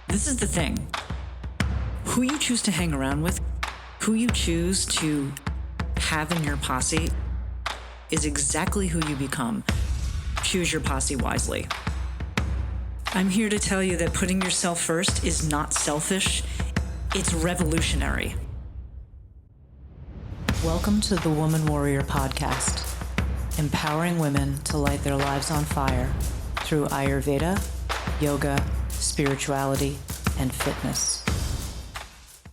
This is the thing. Who you choose to hang around with, who you choose to have in your posse is exactly who you become. Choose your posse wisely. I'm here to tell you that putting yourself first is not selfish, it's revolutionary. Welcome to the Woman Warrior Podcast, empowering women to light their lives on fire through Ayurveda, yoga, spirituality, and fitness.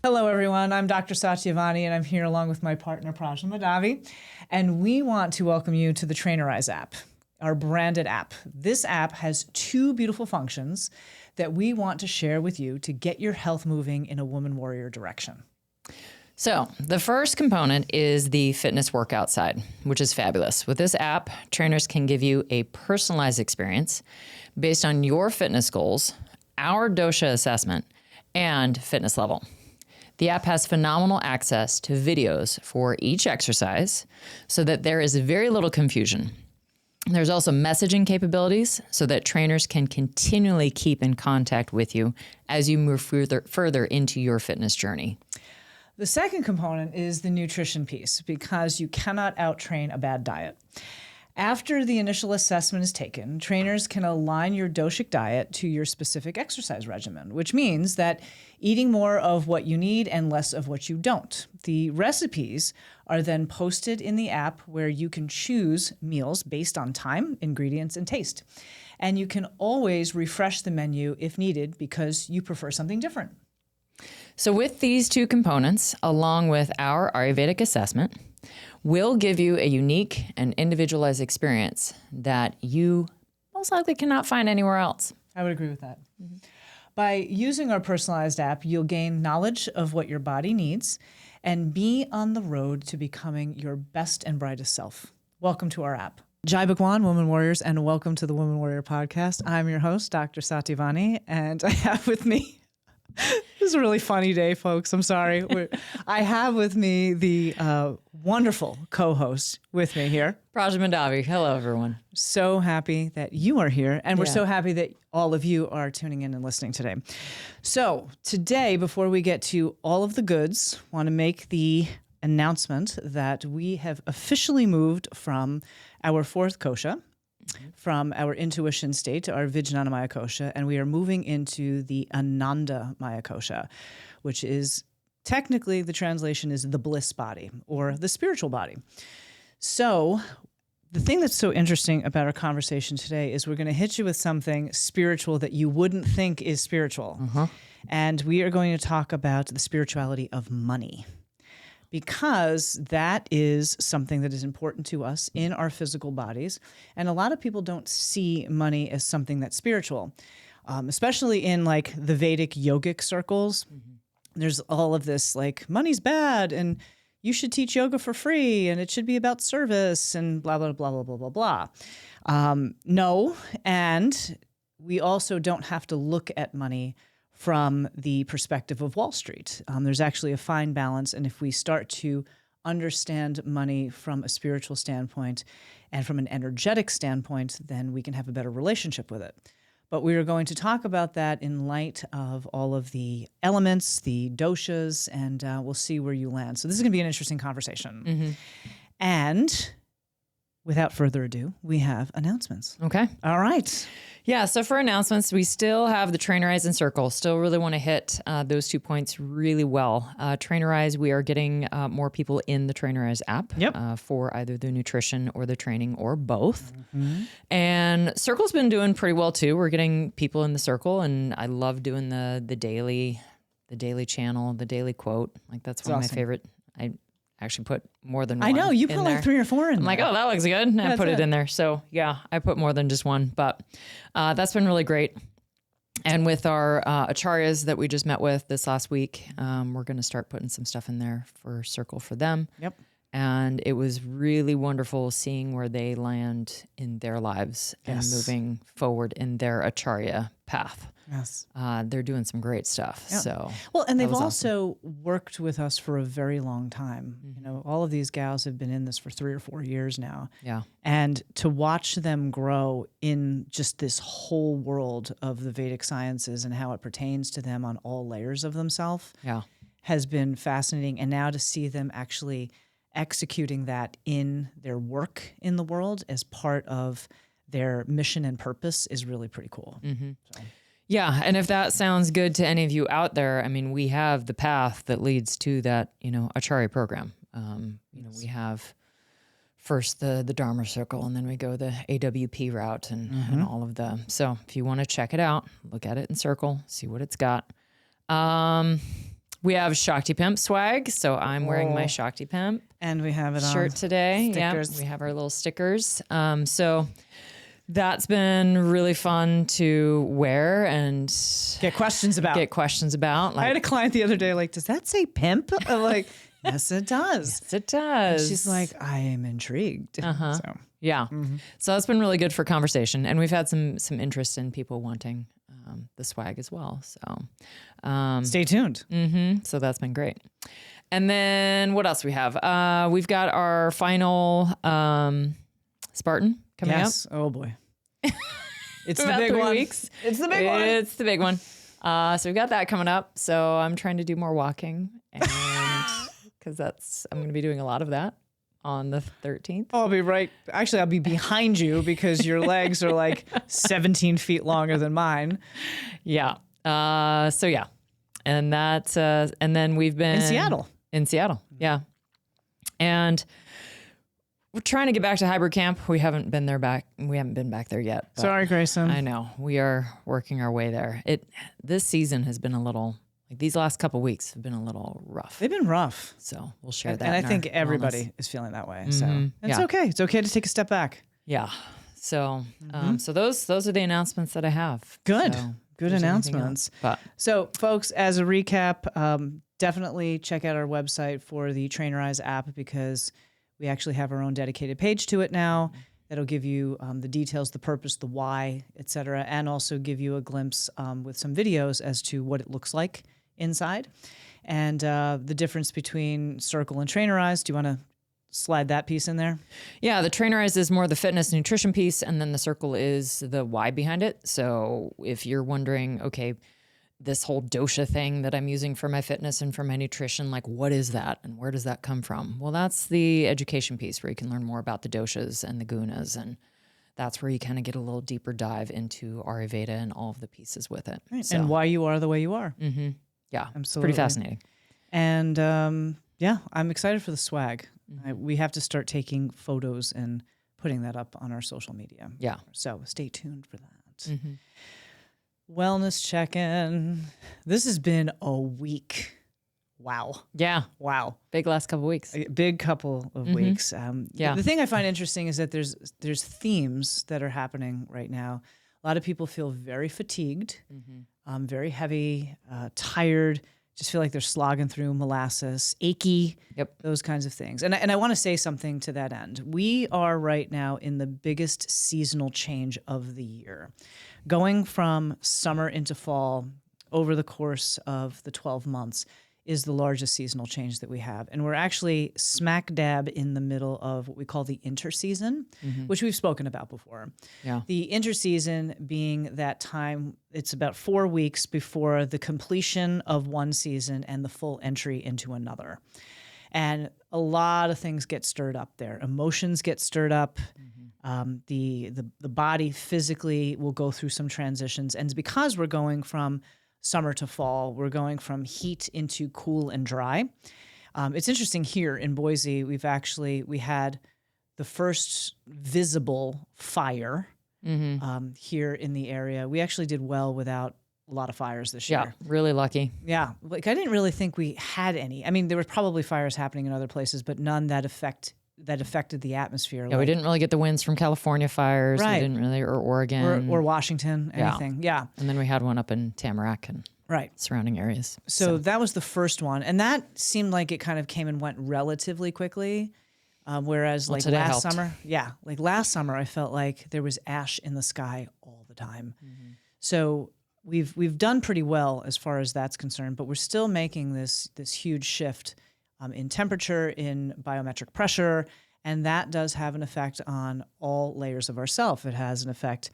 Hello, everyone. I'm Dr. Sati and I'm here along with my partner, Praj Madhavi, and we want to welcome you to the Trainerize app, our branded app. This app has two beautiful functions that we want to share with you to get your health moving in a woman warrior direction. So the first component is the fitness workout side, which is fabulous. With this app, trainers can give you a personalized experience based on your fitness goals, our dosha assessment, and fitness level. The app has phenomenal access to videos for each exercise so that there is very little confusion. There's also messaging capabilities so that trainers can continually keep in contact with you as you move further into your fitness journey. The second component is the nutrition piece, because you cannot out-train a bad diet. After the initial assessment is taken, trainers can align your doshic diet to your specific exercise regimen, which means that eating more of what you need and less of what you don't. The recipes are then posted in the app where you can choose meals based on time, ingredients, and taste. And you can always refresh the menu if needed because you prefer something different. So with these two components, along with our Ayurvedic assessment, we'll give you a unique and individualized experience that you most likely cannot find anywhere else. I would agree with that. Mm-hmm. By using our personalized app, you'll gain knowledge of what your body needs and be on the road to becoming your best and brightest self. Welcome to our app. Jai Bhagwan, Woman Warriors, and welcome to the Woman Warrior Podcast. I'm your host, Dr. Satyavani, and I have with me this is a really funny day, folks. I'm sorry. I have with me the wonderful co-host with me here. Praj Madhavi. Hello, everyone. So happy that you are here, and we're so happy that all of you are tuning in and listening today. So today, before we get to all of the goods, I want to make the announcement that we have officially moved from our fourth kosha, from our intuition state to our Vijnana Maya kosha, and we are moving into the Ananda Maya kosha, which is technically, the translation is the bliss body or the spiritual body. So the thing that's so interesting about our conversation today is we're going to hit you with something spiritual that you wouldn't think is spiritual. And we are going to talk about the spirituality of money, because that is something that is important to us in our physical bodies. And a lot of people don't see money as something that's spiritual, especially in like the Vedic yogic circles. There's all of this like money's bad and you should teach yoga for free and it should be about service and blah, blah, blah, blah, blah, blah, blah. No, and we also don't have to look at money from the perspective of Wall Street. There's actually a fine balance, and if we start to understand money from a spiritual standpoint and from an energetic standpoint, then we can have a better relationship with it. But we are going to talk about that in light of all of the elements, the doshas, and we'll see where you land. So this is going to be an interesting conversation. And without further ado, we have announcements. Okay. All right. Yeah, so for announcements, we still have the Trainerize and Circle. Still really want to hit those 2 points really well. Trainerize, we are getting more people in the Trainerize app for either the nutrition or the training or both. And Circle's been doing pretty well too. We're getting people in the Circle, and I love doing the daily channel, the daily quote. Like that's one of my favorite. I actually put more than one. I know, you put there. like 3 or 4 in I'm like, oh, that looks good. And I put it in there. So yeah, I put more than just one, but that's been really great. And with our acharyas that we just met with this last week, we're going to start putting some stuff in there for Circle for them. And it was really wonderful seeing where they land in their lives and moving forward in their Acharya path. Yes. They're doing some great stuff. Yeah. So well, and they've was also worked with us for a very long time. You know, all of these gals have been in this for 3 or 4 years now. Yeah. And to watch them grow in just this whole world of the Vedic sciences and how it pertains to them on all layers of themselves has been fascinating. And now to see them actually executing that in their work in the world as part of their mission and purpose is really pretty cool. So. Yeah. And if that sounds good to any of you out there, I mean, we have the path that leads to that, Acharya program. You know, we have first the Dharma Circle, and then we go the AWP route and all of them. So if you want to check it out, look at it in Circle, see what it's got. We have Shakti Pimp swag, so I'm wearing my Shakti Pimp And we have it shirt on today. stickers. Yeah, we have our little stickers. So that's been really fun to wear and Get questions about. Like, I had a client the other day, like, does that say pimp? I'm like, yes, it does. yes, it does. And she's like, I am intrigued. So, yeah. So that's been really good for conversation, and we've had some interest in people wanting the swag as well. So stay tuned. so that's been great. And then what else we have? We've got our final Spartan coming up. Yes. Oh boy. It's the About big 3 one. weeks. It's the big one. It's the big one. So we've got that coming up. So I'm trying to do more walking, and because I'm going to be doing a lot of that on the 13th. I'll be right. Actually, I'll be behind you because your legs are like 17 feet longer than mine. Yeah. So yeah, and that's and then we've been in Seattle. Yeah, and we're trying to get back to hybrid camp. We haven't been back there yet. But Sorry, Grayson. I know we are working our way there. This season has been a little, like, these last couple weeks have been a little rough. They've been rough. So we'll share that. And I in think our everybody wellness. is feeling that way. So it's Yeah. okay. It's okay to take a step back. Yeah. So so those are the announcements that I have. Good. So Good if there's anything announcements. else. But So, folks, as a recap, definitely check out our website for the Trainerize app because we actually have our own dedicated page to it now that'll give you the details, the purpose, the why, et cetera, and also give you a glimpse with some videos as to what it looks like inside and the difference between Circle and Trainerize. Do you want to slide that piece in there? yeah, the Trainerize is more the fitness nutrition piece, and then the Circle is the why behind it. So if you're wondering, okay, this whole dosha thing that I'm using for my fitness and for my nutrition, like, what is that and where does that come from? Well, that's the education piece where you can learn more about the doshas and the gunas, and that's where you kind of get a little deeper dive into Ayurveda and all of the pieces with it. So, And why you are the way you are. yeah, Absolutely. it's pretty fascinating. And yeah, I'm excited for the swag. We have to start taking photos and putting that up on our social media. Yeah. So stay tuned for that. Wellness check-in. This has been a week. Wow. Yeah, Wow. big last couple weeks. A big couple of weeks. Yeah. The thing I find interesting is that there's themes that are happening right now. A lot of people feel very fatigued, very heavy, tired, just feel like they're slogging through molasses, achy, those kinds of things. And I want to say something to that end. We are right now in the biggest seasonal change of the year. Going from summer into fall over the course of the 12 months is the largest seasonal change that we have. And we're actually smack dab in the middle of what we call the interseason, which we've spoken about before. Yeah. The interseason being that time, it's about 4 weeks before the completion of one season and the full entry into another. And a lot of things get stirred up there. Emotions get stirred up. The body physically will go through some transitions. And because we're going from summer to fall, we're going from heat into cool and dry. It's interesting here in Boise, we had the first visible fire here in the area. We actually did well without a lot of fires this year. Yeah, really lucky. Yeah, like I didn't really think we had any. I mean, there were probably fires happening in other places, but none that affected the atmosphere. Yeah, we didn't really get the winds from California fires. Right. We didn't really, or Oregon. or Washington, anything. Yeah. And then we had one up in Tamarack and surrounding areas. So that was the first one. And that seemed like it kind of came and went relatively quickly. Whereas like today last helped. last summer, I felt like there was ash in the sky all the time. So we've done pretty well as far as that's concerned, but we're still making this huge shift in temperature, in biometric pressure, and that does have an effect on all layers of ourself. It has an effect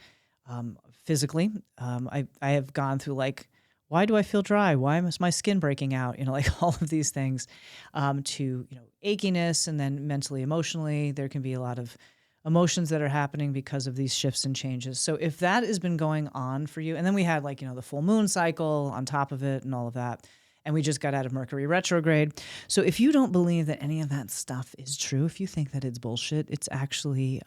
physically. I have gone through like, why do I feel dry? Why is my skin breaking out? Like all of these things, to achiness, and then mentally, emotionally, there can be a lot of emotions that are happening because of these shifts and changes. So if that has been going on for you, and then we had like the full moon cycle on top of it and all of that, and we just got out of Mercury retrograde. So if you don't believe that any of that stuff is true, if you think that it's bullshit, it actually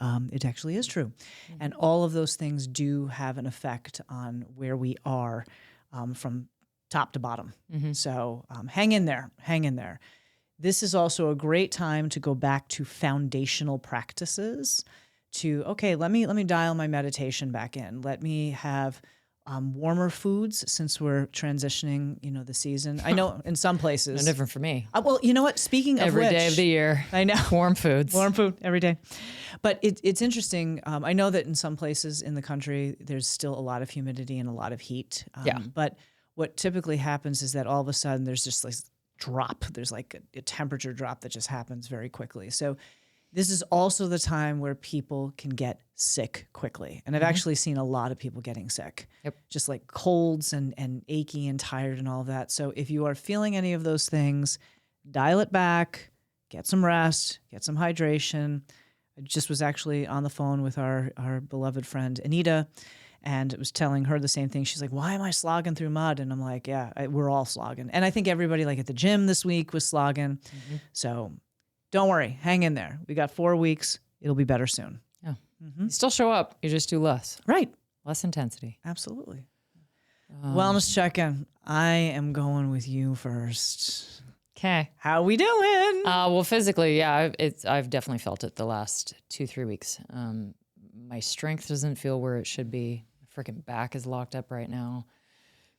is true, and all of those things do have an effect on where we are. From top to bottom. So hang in there. This is also a great time to go back to foundational practices let me dial my meditation back in. Let me have warmer foods since we're transitioning, the season. I know in some places. No different for me. Well, you know what? Speaking of Every which, day of the year. I know. Warm foods. Warm food every day. But it's interesting. I know that in some places in the country, there's still a lot of humidity and a lot of heat. But what typically happens is that all of a sudden there's just like drop. There's like a temperature drop that just happens very quickly. So this is also the time where people can get sick quickly. And I've actually seen a lot of people getting sick. Just like colds and achy and tired and all of that. So if you are feeling any of those things, dial it back, get some rest, get some hydration. I just was actually on the phone with our beloved friend Anita, and was telling her the same thing. She's like, why am I slogging through mud? And I'm like, yeah, we're all slogging. And I think everybody like at the gym this week was slogging. So don't worry, hang in there. We got 4 weeks. It'll be better soon. Yeah. You still show up. You just do less. Right. Less intensity. Absolutely. Wellness check-in. I am going with you first. Okay. How we doing? Well, physically, yeah, I've definitely felt it the last 2-3 weeks. My strength doesn't feel where it should be. My freaking back is locked up right now.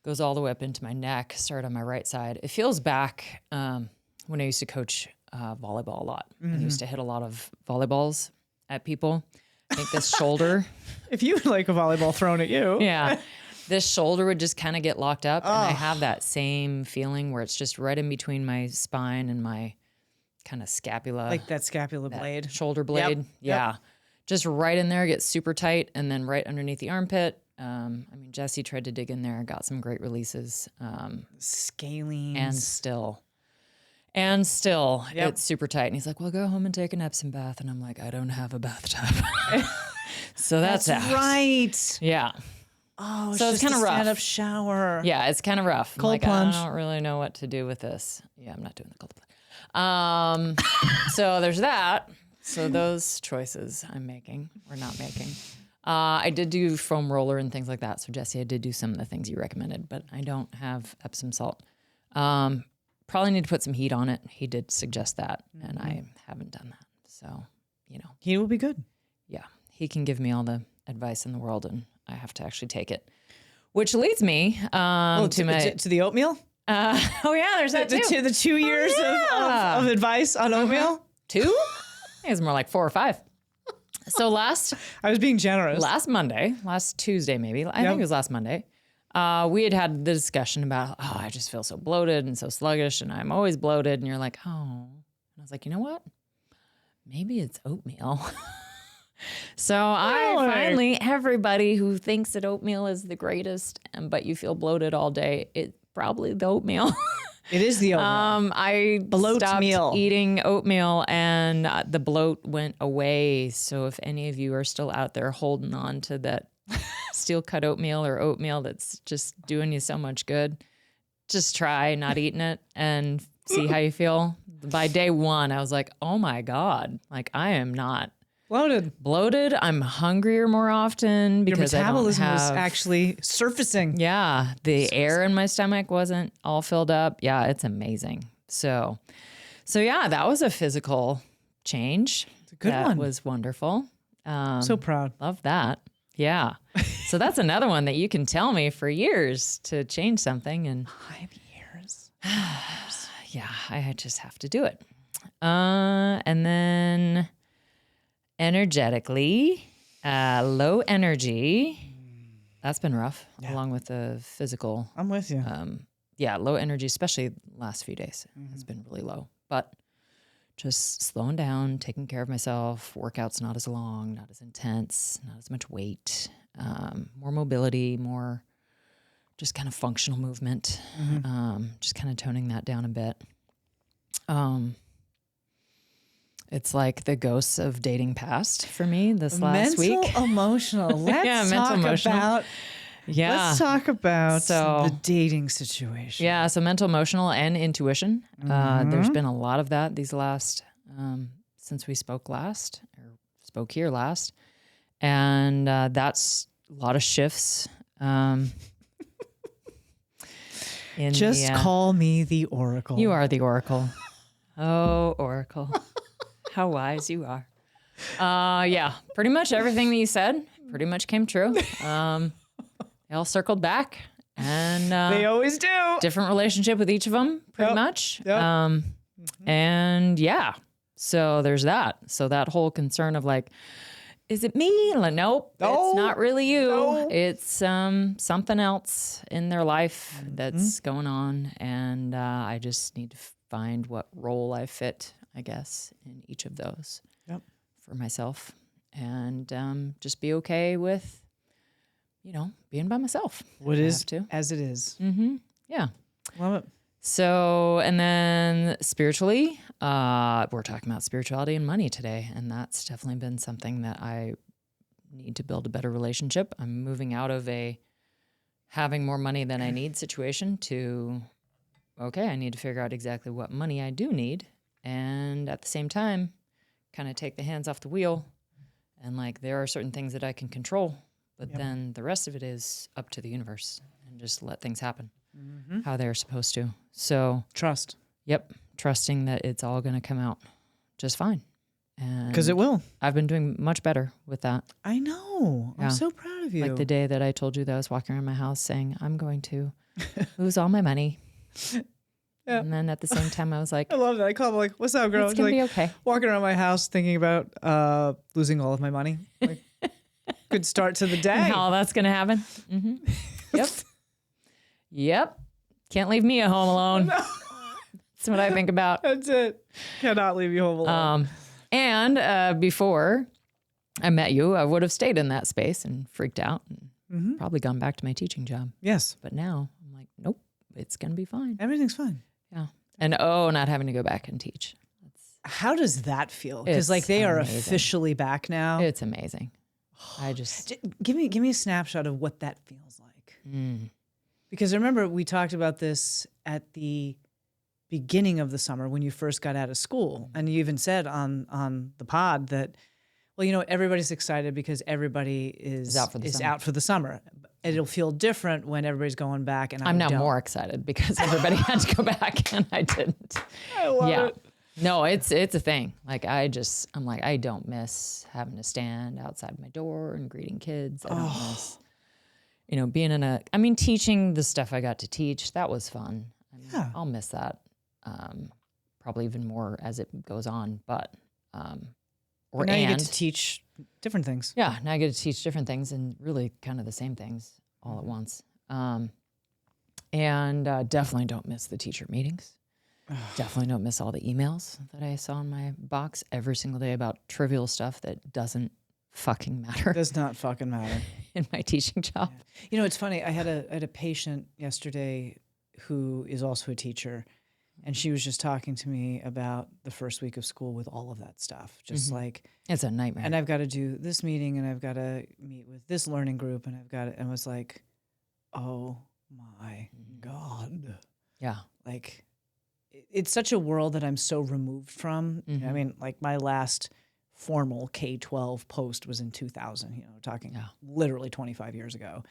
Goes all the way up into my neck, start on my right side. It feels back when I used to coach volleyball a lot. I used to hit a lot of volleyballs at people. I think this shoulder. If you would like a volleyball thrown at you. Yeah. This shoulder would just kind of get locked up. And I have that same feeling where it's just right in between my spine and my kind of scapula. Like that scapula blade. Shoulder blade. Yep. Yeah. Just right in there, gets super tight. And then right underneath the armpit. Jesse tried to dig in there, got some great releases. Scalene. And still, it's super tight. And he's like, well, go home and take an Epsom bath. And I'm like, I don't have a bathtub. So that's out. Right. Yeah. Oh, so it's kind of rough. Stand-up shower. Yeah, it's kind of rough. Cold plunge. I don't really know what to do with this. Yeah, I'm not doing the cold plunge. So there's that. So those choices I'm making or not making. I did do foam roller and things like that. So Jesse, I did do some of the things you recommended, but I don't have Epsom salt. Probably need to put some heat on it. He did suggest that, and I haven't done that. So, He will be good. Yeah, he can give me all the advice in the world, and I have to actually take it. Which leads me to the oatmeal. There's that too. The 2 years of advice on oatmeal. 2? I think it's more like 4 or 5. So I was being generous. Last Tuesday maybe. I think it was last Monday. We had the discussion about, I just feel so bloated and so sluggish, and I'm always bloated. And you're like, oh. And I was like, you know what? Maybe it's oatmeal. So everybody who thinks that oatmeal is the greatest, but you feel bloated all day, it's probably the oatmeal. It is the oatmeal. I stopped eating oatmeal, and the bloat went away. So if any of you are still out there holding on to that steel cut oatmeal or oatmeal that's just doing you so much good, just try not eating it and see how you feel. By day 1, I was like, oh my God, like I am not bloated. I'm hungrier more often because your metabolism I don't was have, actually surfacing. Yeah, the air in my stomach wasn't all filled up. Yeah, it's amazing. So yeah, that was a physical change. It's a good one. That was wonderful. So proud. Love that. Yeah. So that's another one that you can tell me for years to change something. And 5 years. yeah, I just have to do it. And then energetically, low energy. That's been rough, along with the physical. I'm with you. Low energy, especially last few days, has been really low. But just slowing down, taking care of myself. Workouts not as long, not as intense, not as much weight, more mobility, more just kind of functional movement. Just kind of toning that down a bit. It's like the ghosts of dating past for me this last week. Mental, emotional. Let's talk about the dating situation. Yeah, so mental, emotional, and intuition. There's been a lot of that these last, since we spoke here last. And that's a lot of shifts. Call me the Oracle. You are the Oracle. Oh, Oracle. How wise you are. Pretty much everything that you said pretty much came true. They all circled back, and they always do. Different relationship with each of them, pretty much. Yep. And so there's that. So that whole concern of like, is it me? Like, nope, it's not really you. No. It's something else in their life that's going on, and I just need to find what role I fit, I guess, in each of those for myself, and just be okay with, being by myself. What is as it is. Mm-hmm. Yeah. Love it. So, and then spiritually, we're talking about spirituality and money today, and that's definitely been something that I need to build a better relationship. I'm moving out of a having more money than I need situation to, okay, I need to figure out exactly what money I do need. And at the same time, kind of take the hands off the wheel. And like, there are certain things that I can control, but then the rest of it is up to the universe and just let things happen how they're supposed to. So trust. Yep. Trusting that it's all going to come out just fine. Because it will. I've been doing much better with that. I know. I'm so proud of you. Like the day that I told you that I was walking around my house saying, I'm going to lose all my money. Yeah. And then at the same time, I was like, I love that. I call him like, what's up, girl? It's going to be okay. Walking around my house thinking about losing all of my money. Like, good start to the day. And how that's going to happen. Mm-hmm. Yep. Yep. Can't leave me at home alone. No. That's what I think about. That's it. Cannot leave you home alone. And before I met you, I would have stayed in that space and freaked out and probably gone back to my teaching job. Yes. But now I'm like, nope, it's going to be fine. Everything's fine. Yeah. And not having to go back and teach. How does that feel? Because like they are officially back now. It's amazing. I just give me a snapshot of what that feels like. Because I remember we talked about this at the beginning of the summer when you first got out of school, and you even said on the pod that, well, everybody's excited because everybody is out for the summer. It'll feel different when everybody's going back, and I'm now more excited because everybody had to go back and I didn't. I love it. No, it's a thing. Like I'm like, I don't miss having to stand outside my door and greeting kids. I don't miss, being teaching the stuff I got to teach. That was fun. I'll miss that. Probably even more as it goes on, but, now you get to teach different things. Yeah. Now I get to teach different things and really kind of the same things all at once. And definitely don't miss the teacher meetings. Definitely don't miss all the emails that I saw in my box every single day about trivial stuff that doesn't fucking matter. Does not fucking matter in my teaching job. Yeah. It's funny. I had a patient yesterday who is also a teacher, and she was just talking to me about the first week of school with all of that stuff. Just like it's a nightmare. And I've got to do this meeting, and I've got to meet with this learning group, and I've got to, and I was like, oh my God. Yeah. Like, it's such a world that I'm so removed from. I mean, like my last formal K-12 post was in 2000, talking literally 25 years ago.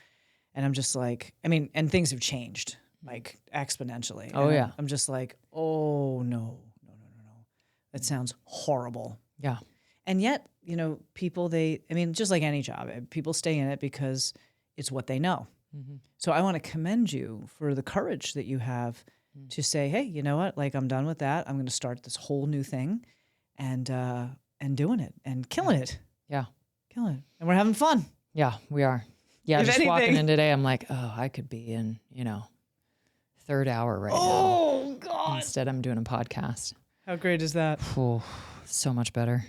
And I'm just like, and things have changed like exponentially. Oh, yeah. I'm just like, oh no. That sounds horrible. Yeah. And yet, people, just like any job, people stay in it because it's what they know. So I want to commend you for the courage that you have to say, hey, you know what? Like, I'm done with that. I'm going to start this whole new thing and doing it and killing it. Yeah. Killing it. And we're having fun. Yeah, we are. Yeah, If just anything. walking in today, I'm like, oh, I could be in, third hour right now. Oh, God. Instead, I'm doing a podcast. How great is that? Oh, so much better.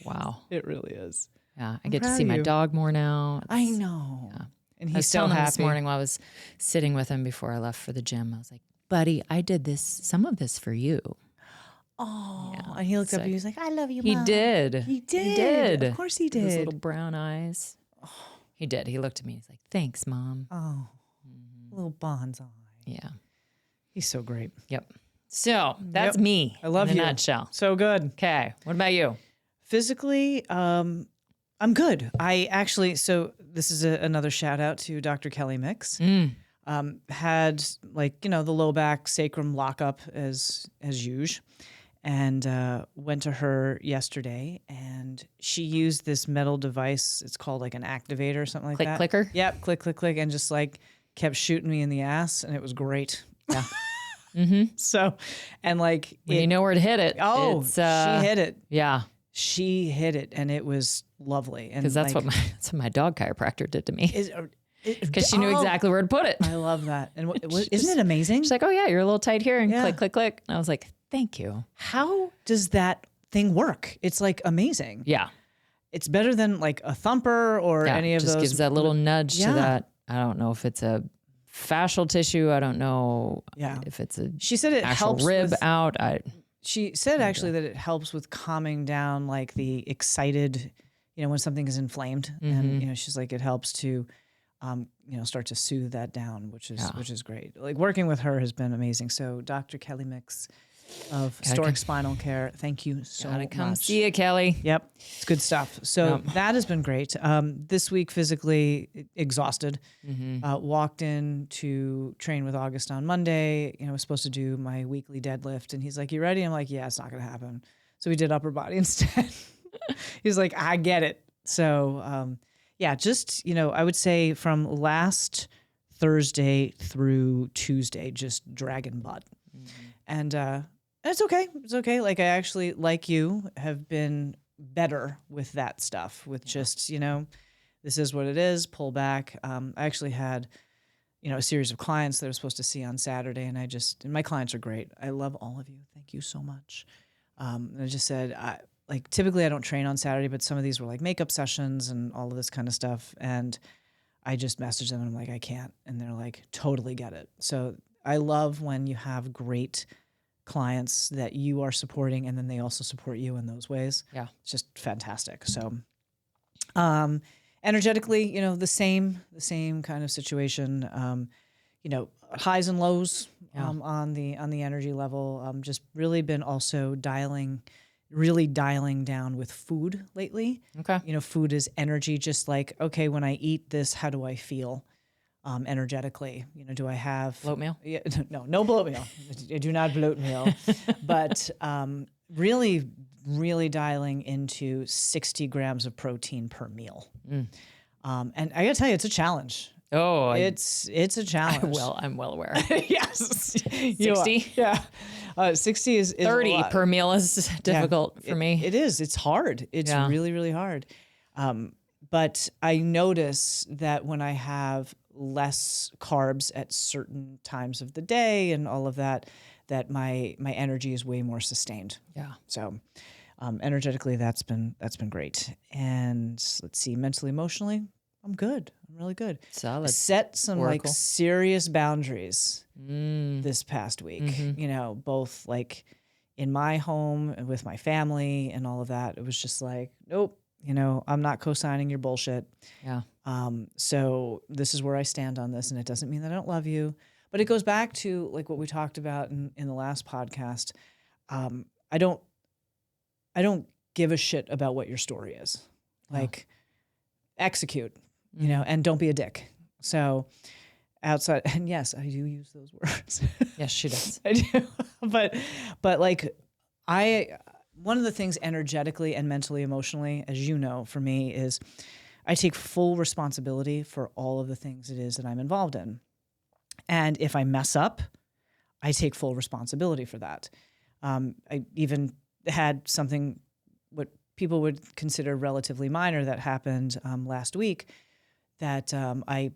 Wow. It really is. Yeah, I I'm get to proud see of my you. dog more now. I know. Yeah. And I he's was so telling him happy. this morning while I was sitting with him before I left for the gym. I was like, buddy, I did some of this for you. Oh, Yeah, and he looked it's up like- and he was like, I love you, He Mom. did. He did. He did. Of course he With his did. little brown eyes. He did. He looked at me. He's like, thanks, Mom. Oh, little bonds eye. Yeah. He's so great. Yep. So that's Yep. me. I love in you. a nutshell. So good. Okay. What about you? Physically, I'm good. I actually, so this is another shout out to Dr. Kelly Mix. Had the low back sacrum lockup as usual, and went to her yesterday, and she used this metal device. It's called like an activator or something like Click that. clicker? Yep, click, click, click, and just like kept shooting me in the ass, and it was great. Yeah. So, and like When you know where to hit it. oh, it's, she hit it. Yeah. She hit it, and it was lovely. And Because that's like, what my dog chiropractor did to me. Because she knew oh, exactly where to put it. I love that. And isn't it amazing? She's like, oh, yeah, you're a little tight here. And Yeah. click, click, click. And I was like, thank you. How does that thing work? It's like amazing. Yeah. It's better than like a thumper or Yeah. any of just those. gives that little nudge Yeah. to that. I don't know if it's a fascial tissue. I don't know Yeah. if it's a She said it actual helps rib with, out. She said actually that it helps with calming down like the excited, when something is inflamed, and she's like it helps to, start to soothe that down, which is great. Like working with her has been amazing. So Dr. Kelly Mix of Stork Spinal Care, thank you so Gotta come much. see you, Kelly. Yep, it's good stuff. So that has been great. This week, physically exhausted. Walked in to train with August on Monday. I was supposed to do my weekly deadlift, and he's like, "You ready?" I'm like, "Yeah, it's not going to happen." So we did upper body instead. He's like, "I get it." So just I would say from last Thursday through Tuesday, just dragging butt, and it's okay. It's okay. Like I actually, like you, have been better with that stuff. With just this is what it is. Pull back. I actually had a series of clients that I was supposed to see on Saturday, and and my clients are great. I love all of you. Thank you so much. And I just said, typically I don't train on Saturday, but some of these were like makeup sessions and all of this kind of stuff. And I just messaged them and I'm like, I can't. And they're like, totally get it. So I love when you have great clients that you are supporting and then they also support you in those ways. Yeah. It's just fantastic. So, energetically, the same kind of situation, highs and lows, on the energy level, just really been also dialing down with food lately. Okay. Food is energy, just like, okay, when I eat this, how do I feel? Energetically, do I have Bloat meal? Yeah, no bloat meal. I do not bloat meal, but really dialing into 60 grams of protein per meal. And I gotta tell you, it's a challenge. Oh, It's a challenge. I'm well aware. Yes, 60? Yeah, 60 is 30 a lot. per meal is difficult for me. It is. It's hard. It's really, really hard. But I notice that when I have less carbs at certain times of the day and all of that, that my energy is way more sustained. Yeah. So energetically, that's been great. And let's see, mentally, emotionally, I'm good. I'm really good. Solid. I set some Oracle. serious boundaries this past week, both like in my home and with my family and all of that. It was just like, nope, I'm not co-signing your bullshit. Yeah. So this is where I stand on this, and it doesn't mean that I don't love you, but it goes back to like what we talked about in the last podcast. I don't give a shit about what your story is. Like, execute, and don't be a dick. So outside, and yes, I do use those words. Yes, she does. I do. But like one of the things energetically and mentally, emotionally, as you know, for me is I take full responsibility for all of the things it is that I'm involved in. And if I mess up, I take full responsibility for that. I even had something what people would consider relatively minor that happened last week, that I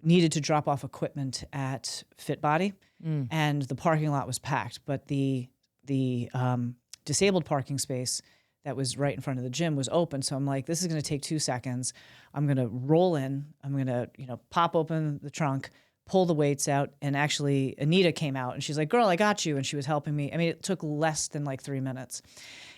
needed to drop off equipment at Fit Body, and the parking lot was packed, but the disabled parking space that was right in front of the gym was open. So I'm like, this is going to take 2 seconds. I'm going to roll in. I'm going to, pop open the trunk, pull the weights out. And actually Anita came out and she's like, girl, I got you. And she was helping me. I mean, it took less than like 3 minutes.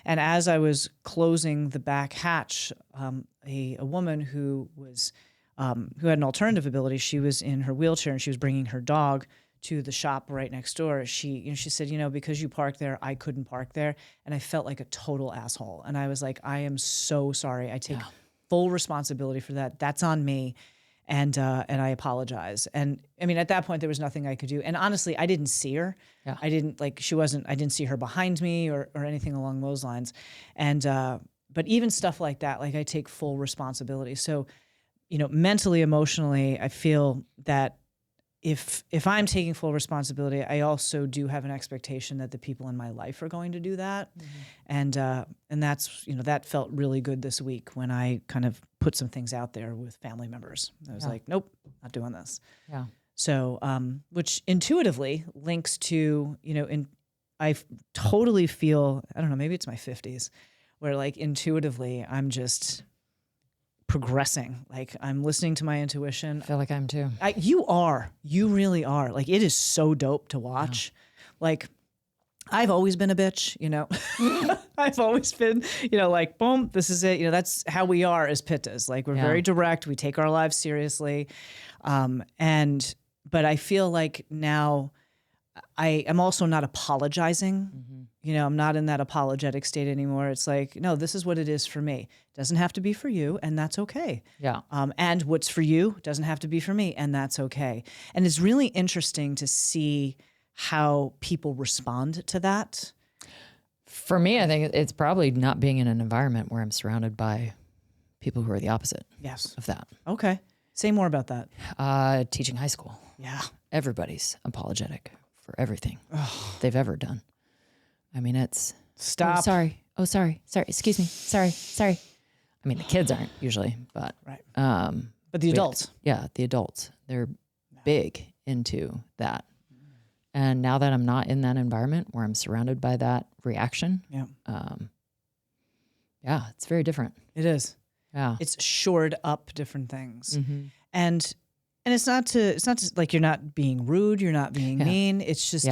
And as I was closing the back hatch, a woman who was, who had an alternative ability, she was in her wheelchair and she was bringing her dog to the shop right next door. She said, because you parked there, I couldn't park there. And I felt like a total asshole. And I was like, I am so sorry. I take full responsibility for that. That's on me. And I apologize. And I mean, at that point, there was nothing I could do. And honestly, I didn't see her. Yeah. I didn't see her behind me or anything along those lines. And, but even stuff like that, like I take full responsibility. So, mentally, emotionally, I feel that if I'm taking full responsibility, I also do have an expectation that the people in my life are going to do that. Mm-hmm. And that's, that felt really good this week when I kind of put some things out there with family members. I was like, nope, not doing this. Yeah. So, which intuitively links to, I totally feel, I don't know, maybe it's my 50s where like intuitively I'm just progressing. Like I'm listening to my intuition. I feel like I'm too. You really are. Like it is so dope to watch. Yeah. Like I've always been a bitch, I've always been, like, boom, this is it. That's how we are as Pittas. Like we're very direct. We take our lives seriously. But I feel like now I am also not apologizing. Mm-hmm. I'm not in that apologetic state anymore. It's like, no, this is what it is for me. It doesn't have to be for you, and that's okay. Yeah. And what's for you doesn't have to be for me, and that's okay. And it's really interesting to see how people respond to that. For me, I think it's probably not being in an environment where I'm surrounded by people who are the opposite of that. Okay. Say more about that. Teaching high school. Yeah. Everybody's apologetic for everything they've ever done. I mean, it's... Stop. Oh, sorry. Excuse me. Sorry. I mean, the kids aren't usually, but... Right. But the adults. The adults. They're big into that. And now that I'm not in that environment where I'm surrounded by that reaction, it's very different. It is. Yeah. It's shored up different things. Mm-hmm. And it's not to like you're not being rude, you're not being mean. It's just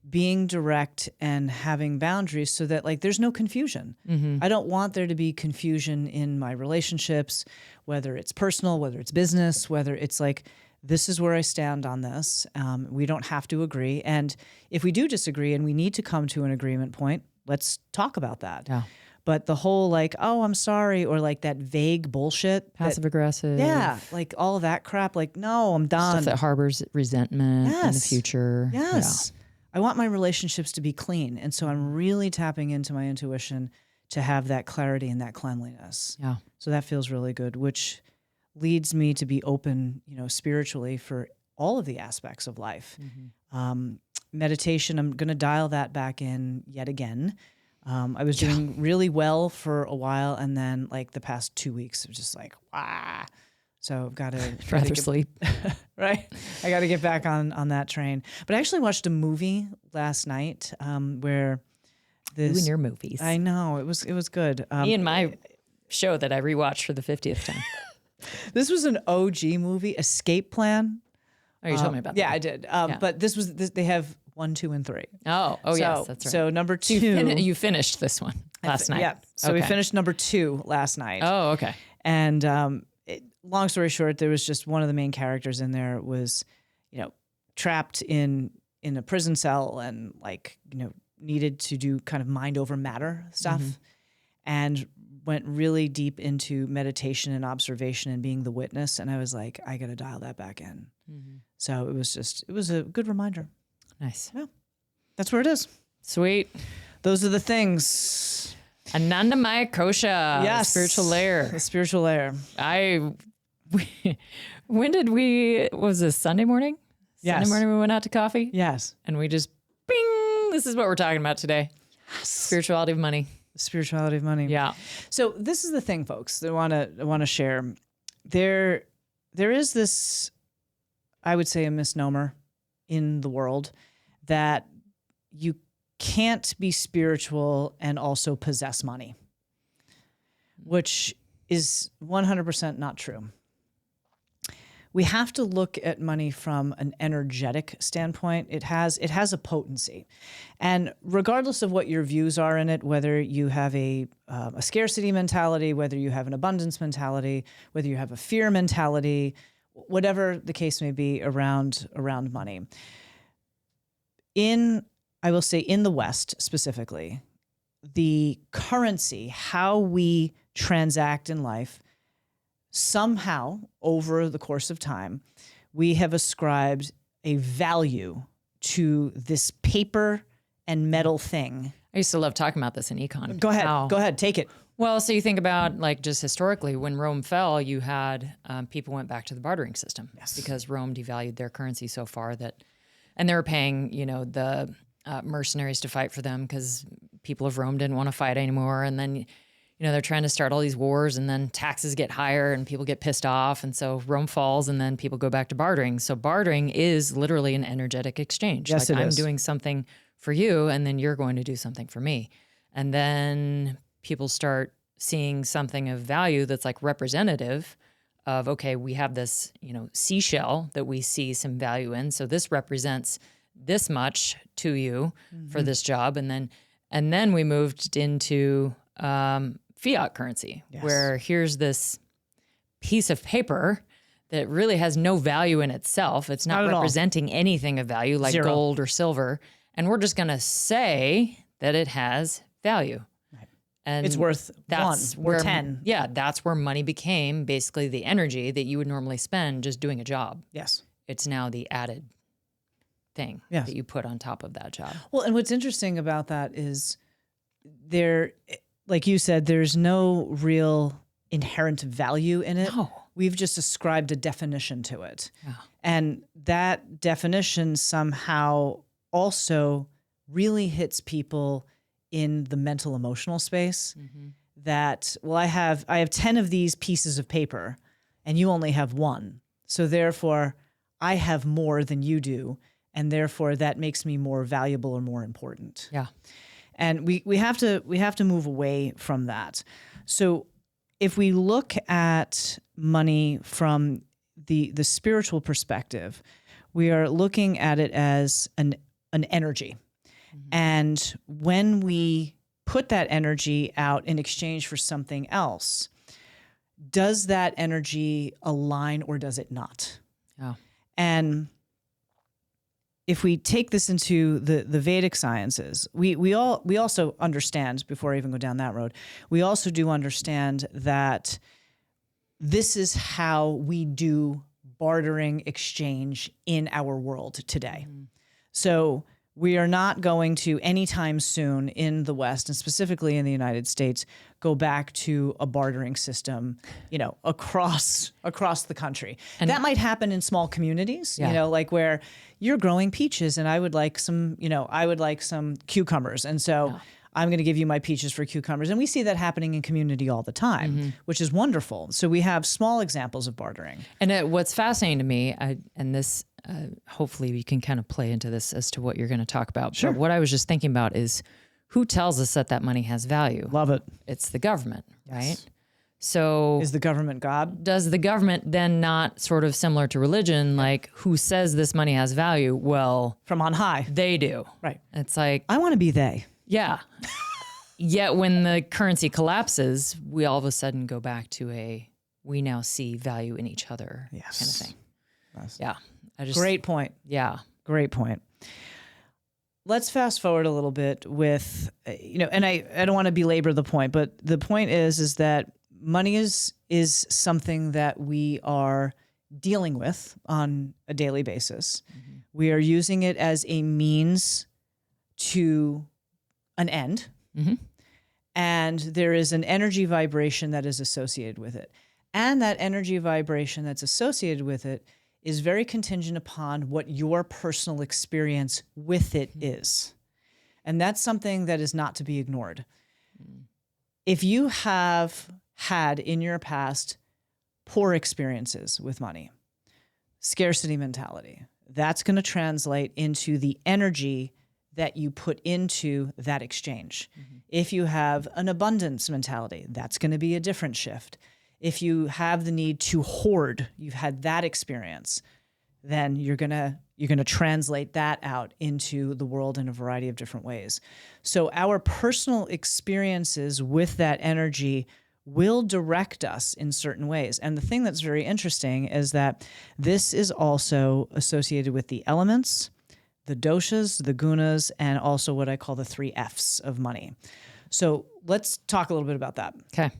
being direct and having boundaries so that like there's no confusion. Mm-hmm. I don't want there to be confusion in my relationships, whether it's personal, whether it's business, whether it's like, this is where I stand on this. We don't have to agree. And if we do disagree and we need to come to an agreement point, let's talk about that. Yeah. But the whole like, oh, I'm sorry, or like that vague bullshit. Passive aggressive. Yeah, like all of that crap. Like, no, I'm done. Stuff that harbors resentment in the future. Yes. Yeah. I want my relationships to be clean. And so I'm really tapping into my intuition to have that clarity and that cleanliness. Yeah. So that feels really good, which leads me to be open, spiritually for all of the aspects of life. Mm-hmm. Meditation, I'm going to dial that back in yet again. I was doing really well for a while, and then like the past 2 weeks, it was just like, wow. So I've got to rather sleep, right? I got to get back on that train. But I actually watched a movie last night where this. You and your movies. I know it was good. Me and my show that I rewatched for the 50th time. This was an OG movie, Escape Plan. Oh, you told me about that. Yeah, I did. But they have 1, 2, and 3. Oh, yes, that's right. So number 2. You finished this one last night. Yeah. So we finished number 2 last night. Oh, okay. And long story short, there was just one of the main characters in there was, trapped in a prison cell and like, needed to do kind of mind over matter stuff, and went really deep into meditation and observation and being the witness. And I was like, I got to dial that back in. Mm-hmm. So it was a good reminder. Nice. Yeah. That's where it is. Sweet. Those are the things. Anandamaya Kosha. Yes. Spiritual layer. The spiritual layer. When did was this Sunday morning? Yes. Sunday morning we went out to coffee? Yes. And we just bing, this is what we're talking about today. Yes. Spirituality of money. Spirituality of money. Yeah. So this is the thing, folks, that I want to share. There is this, I would say, a misnomer in the world that you can't be spiritual and also possess money, which is 100% not true. We have to look at money from an energetic standpoint. It has a potency. And regardless of what your views are in it, whether you have a scarcity mentality, whether you have an abundance mentality, whether you have a fear mentality, whatever the case may be around money. I will say in the West specifically, the currency, how we transact in life, somehow over the course of time, we have ascribed a value to this paper and metal thing. I used to love talking about this in econ. Go ahead, take it. Well, so you think about like just historically, when Rome fell, you had people went back to the bartering system because Rome devalued their currency so far and they were paying, the mercenaries to fight for them because people of Rome didn't want to fight anymore. And then, they're trying to start all these wars and then taxes get higher and people get pissed off. And so Rome falls and then people go back to bartering. So bartering is literally an energetic exchange. Yes, like it I'm is. doing something for you and then you're going to do something for me. And then people start seeing something of value that's like representative of, okay, we have this, seashell that we see some value in. So this represents this much to you for this job. And then we moved into fiat currency, where here's this piece of paper that really has no value in itself. It's not representing anything of value like Zero. Gold or silver. And we're just going to say that it has value. Right. And It's worth that's one or 10. Yeah, that's where money became basically the energy that you would normally spend just doing a job. Yes. It's now the added thing that you put on top of that job. Well, and what's interesting about that is like you said, there's no real inherent value in it. No. We've just ascribed a definition to it. Yeah. And that definition somehow also really hits people in the mental emotional space that, well, I have 10 of these pieces of paper and you only have one. So therefore I have more than you do. And therefore that makes me more valuable or more important. Yeah. And we have to move away from that. So if we look at money from the spiritual perspective, we are looking at it as an energy. And when we put that energy out in exchange for something else, does that energy align or does it not? Yeah. And if we take this into the Vedic sciences, we also understand, before I even go down that road, we also do understand that this is how we do bartering exchange in our world today. So we are not going to anytime soon in the West, and specifically in the United States, go back to a bartering system, across the country. And that might happen in small communities, like where you're growing peaches and I would like some cucumbers. And so I'm going to give you my peaches for cucumbers. And we see that happening in community all the time, which is wonderful. So we have small examples of bartering. And what's fascinating to me, and this, hopefully we can kind of play into this as to what you're going to talk about. Sure. But what I was just thinking about is who tells us that money has value? Love it. It's the government, right? So is the government God? Does the government then not sort of similar to religion, like who says this money has value? Well, from on high. They do. Right. It's like, I want to be they. Yeah. Yet when the currency collapses, we all of a sudden go back to we now see value in each other kind of thing. Yeah. Great point. Yeah. Great point. Let's fast forward a little bit with, and I don't want to belabor the point, but the point is that money is something that we are dealing with on a daily basis. We are using it as a means to an end. And there is an energy vibration that is associated with it. And that energy vibration that's associated with it is very contingent upon what your personal experience with it is. And that's something that is not to be ignored. If you have had in your past poor experiences with money, scarcity mentality, that's going to translate into the energy that you put into that exchange. If you have an abundance mentality, that's going to be a different shift. If you have the need to hoard, you've had that experience, then you're going to translate that out into the world in a variety of different ways. So our personal experiences with that energy will direct us in certain ways. And the thing that's very interesting is that this is also associated with the elements, the doshas, the gunas, and also what I call the 3 Fs of money. So let's talk a little bit about that. Okay.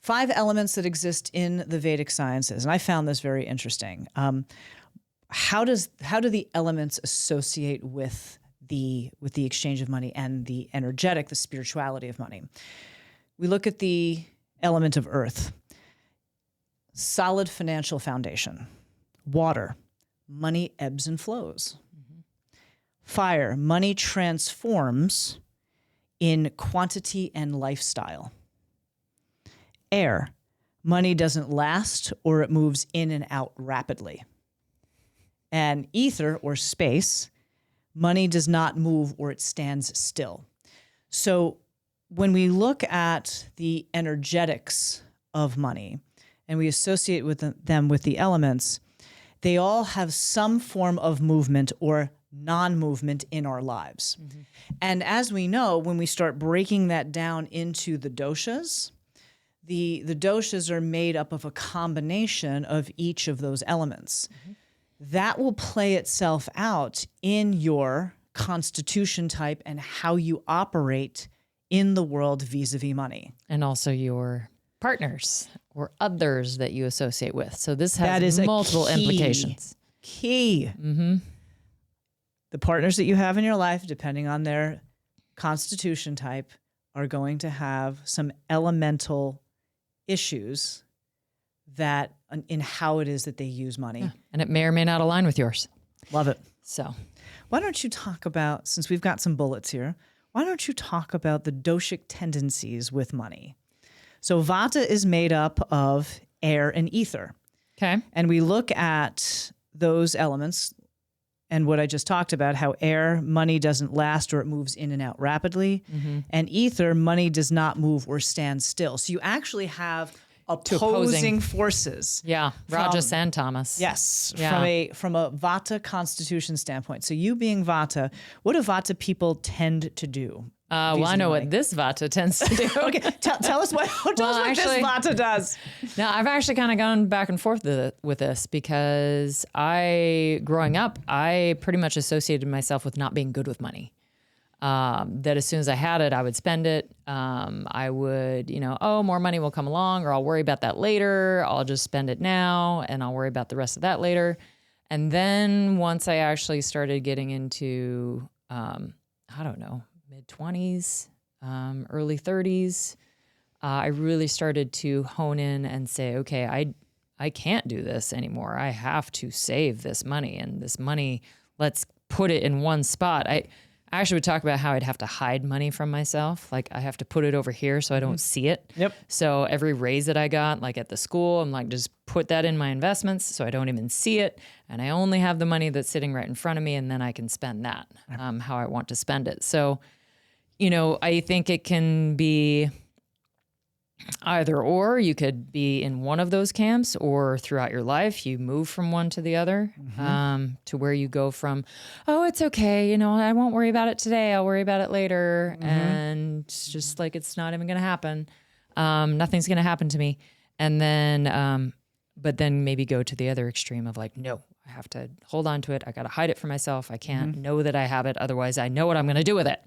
5 elements that exist in the Vedic sciences, and I found this very interesting. How do the elements associate with the exchange of money and the energetic, the spirituality of money? We look at the element of earth, solid financial foundation. Water, money ebbs and flows. Fire, money transforms in quantity and lifestyle. Air, money doesn't last or it moves in and out rapidly. And ether or space, money does not move or it stands still. So when we look at the energetics of money and we associate them with the elements, they all have some form of movement or non-movement in our lives. And as we know, when we start breaking that down into the doshas, the doshas are made up of a combination of each of those elements. That will play itself out in your constitution type and how you operate in the world vis-a-vis money. And also your partners or others that you associate with. So this has That is multiple implications. Key. The partners that you have in your life, depending on their constitution type, are going to have some elemental issues that in how it is that they use money. Yeah. And it may or may not align with yours. Love it. So why don't you talk about, since we've got some bullets here, why don't you talk about the doshic tendencies with money? So Vata is made up of air and ether. okay. And we look at those elements and what I just talked about, how air, money doesn't last or it moves in and out rapidly. And ether, money does not move or stand still. So you actually have opposing forces. Yeah. Rajas and Tamas. Yes, Yeah. from a Vata constitution standpoint. So you being Vata, what do Vata people tend to do? Well, I know what this Vata tends to do. Okay, tell us what this Vata does. Now, I've actually kind of gone back and forth with this because growing up, I pretty much associated myself with not being good with money. That as soon as I had it, I would spend it. I would, more money will come along, or I'll worry about that later. I'll just spend it now and I'll worry about the rest of that later. And then once I actually started getting into, mid-20s, early 30s, I really started to hone in and say, okay, I can't do this anymore. I have to save this money, and this money, let's put it in one spot. I actually would talk about how I'd have to hide money from myself. Like I have to put it over here so I don't see it. Yep. So every raise that I got, like at the school, I'm like, just put that in my investments so I don't even see it. And I only have the money that's sitting right in front of me, and then I can spend that how I want to spend it. So, I think it can be either or. You could be in one of those camps, or throughout your life, you move from one to the other, to where you go from, oh, it's okay. I won't worry about it today. I'll worry about it later. And it's just like, it's not even going to happen. Nothing's going to happen to me. And then, but then maybe go to the other extreme of like, no, I have to hold on to it. I got to hide it from myself. I can't know that I have it. Otherwise I know what I'm going to do with it.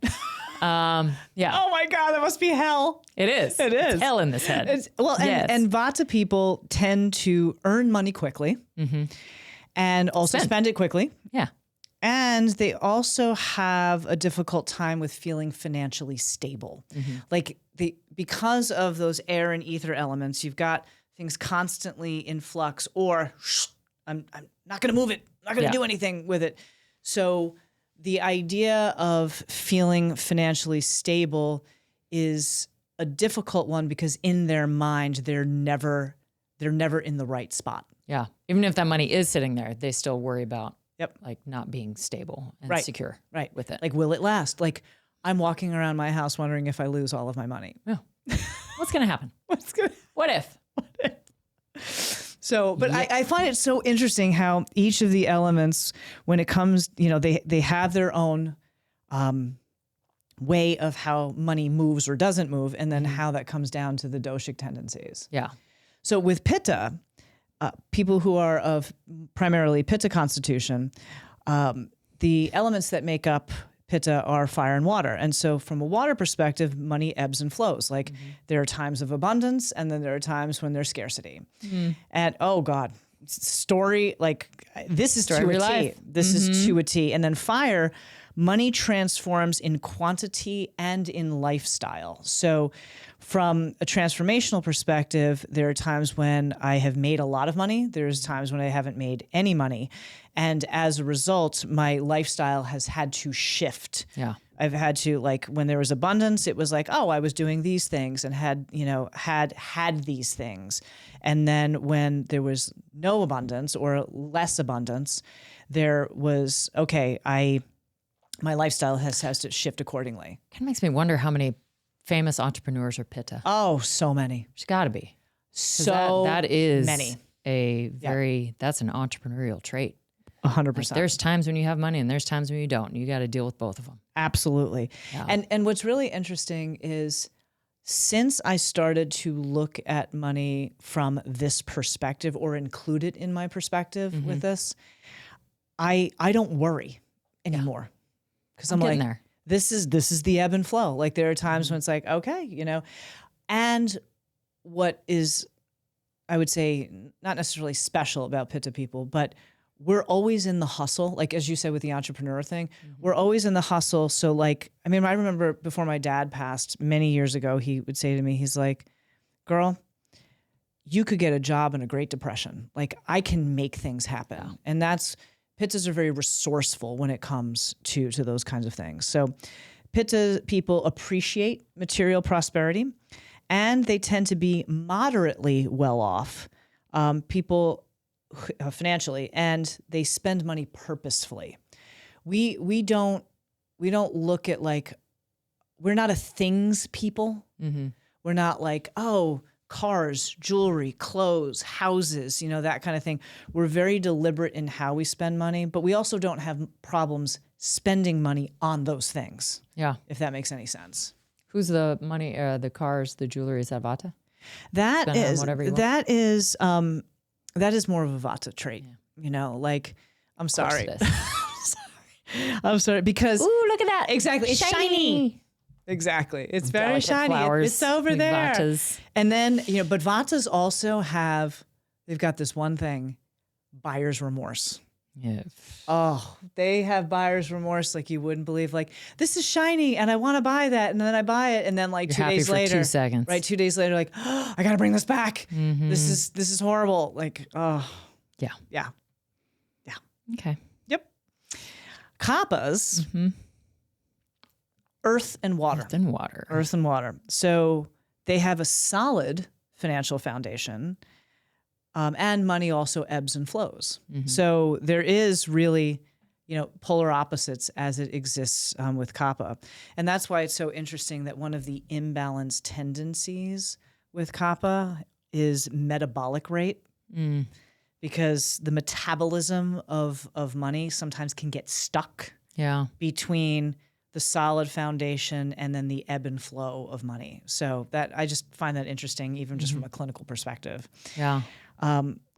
Yeah. Oh my God, that must be hell. It is. It is. It's hell in this head. And Vata people tend to earn money quickly and also spend it quickly. Yeah. And they also have a difficult time with feeling financially stable. Like because of those air and ether elements, you've got things constantly in flux or I'm not going to move it. I'm not going to do anything with it. So the idea of feeling financially stable is a difficult one because in their mind, they're never in the right spot. Yeah. Even if that money is sitting there, they still worry about Yep. like not being stable and secure with it. Like, will it last? Like, I'm walking around my house wondering if I lose all of my money. Yeah. What's going to happen? What if? So, but I find it so interesting how each of the elements, when it comes, they have their own way of how money moves or doesn't move, and then how that comes down to the doshic tendencies. Yeah. So with Pitta, people who are of primarily Pitta constitution, the elements that make up Pitta are fire and water. And so from a water perspective, money ebbs and flows. Like there are times of abundance and then there are times when there's scarcity. And oh God, story, like this is to a T. This is to a T. And then fire, money transforms in quantity and in lifestyle. So from a transformational perspective, there are times when I have made a lot of money. There's times when I haven't made any money. And as a result, my lifestyle has had to shift. Yeah. I've had to, like, when there was abundance, it was like, oh, I was doing these things and had these things. And then when there was no abundance or less abundance, there was, okay, my lifestyle has to shift accordingly. Kind of makes me wonder how many famous entrepreneurs are Pitta. Oh, so many. There's got to be. So that is many. That's an entrepreneurial trait. 100%. Like there's times when you have money and there's times when you don't. You got to deal with both of them. Absolutely. Yeah. And what's really interesting is since I started to look at money from this perspective or include it in my perspective with this, I don't worry anymore. Because I'm like, there. This is the ebb and flow. Like there are times when it's like, okay, and what is, I would say, not necessarily special about Pitta people, but we're always in the hustle. Like, as you said with the entrepreneur thing, we're always in the hustle. So like, I mean, I remember before my dad passed many years ago, he would say to me, he's like, girl, you could get a job in a Great Depression. Like I can make things happen. Yeah. And Pittas are very resourceful when it comes to those kinds of things. So Pitta people appreciate material prosperity and they tend to be moderately well off people financially, and they spend money purposefully. We don't look at like, we're not a things people. We're not like, oh, cars, jewelry, clothes, houses, that kind of thing. We're very deliberate in how we spend money, but we also don't have problems spending money on those things. Yeah. If that makes any sense. Who's the money, the cars, the jewelry? Is that Vata? That is more of a Vata trait. Yeah. Like, I'm sorry. I'm sorry because ooh, look at that. Exactly. It's shiny. Exactly. It's very shiny. It's over there. Vatas. And then, but Vatas also they've got this one thing, buyer's remorse. Yeah. Oh, they have buyer's remorse like you wouldn't believe. Like, this is shiny and I want to buy that. And then I buy it. And then like You're 2 days later, 2 seconds. Right. 2 days later, like, oh, I got to bring this back. This is horrible. Like, oh. Yeah. Yeah. Yeah. Okay. Yep. Kaphas, earth and water. Earth and water. So they have a solid financial foundation. And money also ebbs and flows. So there is really, polar opposites as it exists with Kapha. And that's why it's so interesting that one of the imbalanced tendencies with Kapha is metabolic rate. Because the metabolism of money sometimes can get stuck between the solid foundation and then the ebb and flow of money. So I just find that interesting, even just from a clinical perspective. Yeah.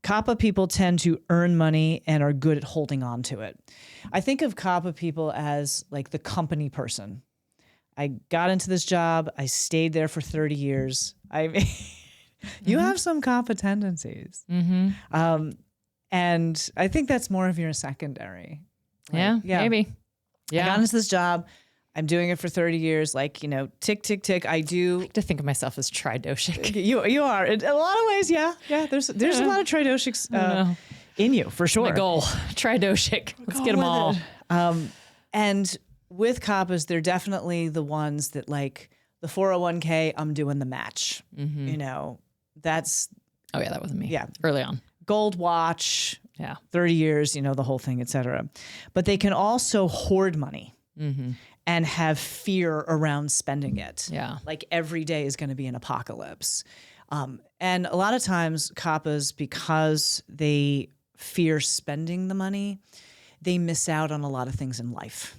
Kapha people tend to earn money and are good at holding on to it. I think of Kapha people as like the company person. I got into this job. I stayed there for 30 years. I mean, you have some Kapha tendencies. And I think that's more of your secondary. Like, yeah, maybe. Yeah. I got into this job. I'm doing it for 30 years. Like, tick, tick, tick. I like to think of myself as tridoshic. You are in a lot of ways. Yeah. Yeah. There's a lot of tridoshics in you for sure. My goal. Try doshic. Let's get them all. And with Kaphas, they're definitely the ones that like the 401k, I'm doing the match. You know, that's. Oh yeah, that wasn't me. Yeah. Early on. Gold watch. Yeah. 30 years, you know, the whole thing, et cetera. But they can also hoard money and have fear around spending it. Yeah. Like every day is going to be an apocalypse. And a lot of times Kaphas, because they fear spending the money, they miss out on a lot of things in life.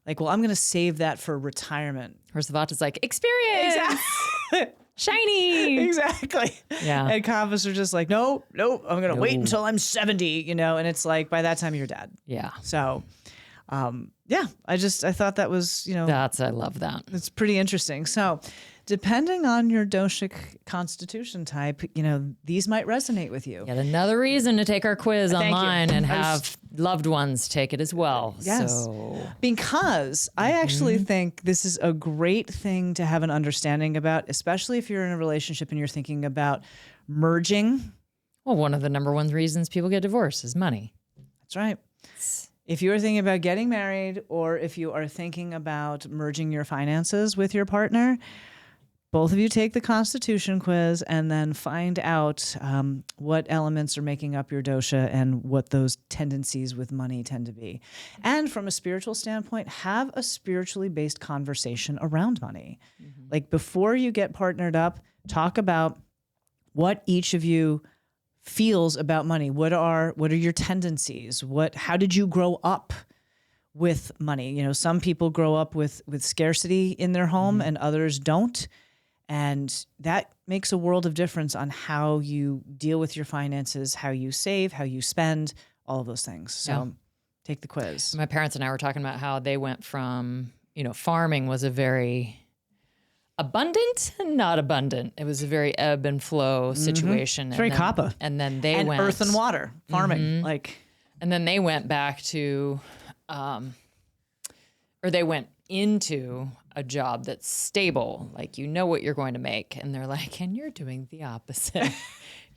Like, well, I'm going to save that for retirement. Whereas the Vata's like, experience. Exactly. Shiny. Exactly. Yeah. And Kaphas are just like, no, I'm going to wait until I'm 70, you know, and it's like, by that time you're dead. Yeah. So, yeah, I thought that was, you know, I love that. it's pretty interesting. So depending on your doshic constitution type, you know, these might resonate with you. Yet another reason to take our quiz Thank you. online and have loved ones take it as well. Yes. So. Because I actually think this is a great thing to have an understanding about, especially if you're in a relationship and you're thinking about merging. Well, one of the number one reasons people get divorced is money. That's right. If you are thinking about getting married or if you are thinking about merging your finances with your partner, both of you take the Constitution quiz and then find out what elements are making up your dosha and what those tendencies with money tend to be. And from a spiritual standpoint, have a spiritually based conversation around money. Like before you get partnered up, talk about what each of you feels about money. What are your tendencies? How did you grow up with money? You know, some people grow up with scarcity in their home and others don't. And that makes a world of difference on how you deal with your finances, how you save, how you spend, all of those things. So take the quiz. My parents and I were talking about how they went from, you know, farming was a very abundant and not abundant. It was a very ebb and flow situation. It's very Kapha. And then they went earth and water farming, and then they went back to, or they went into a job that's stable. Like, you know what you're going to make. And they're like, and you're doing the opposite.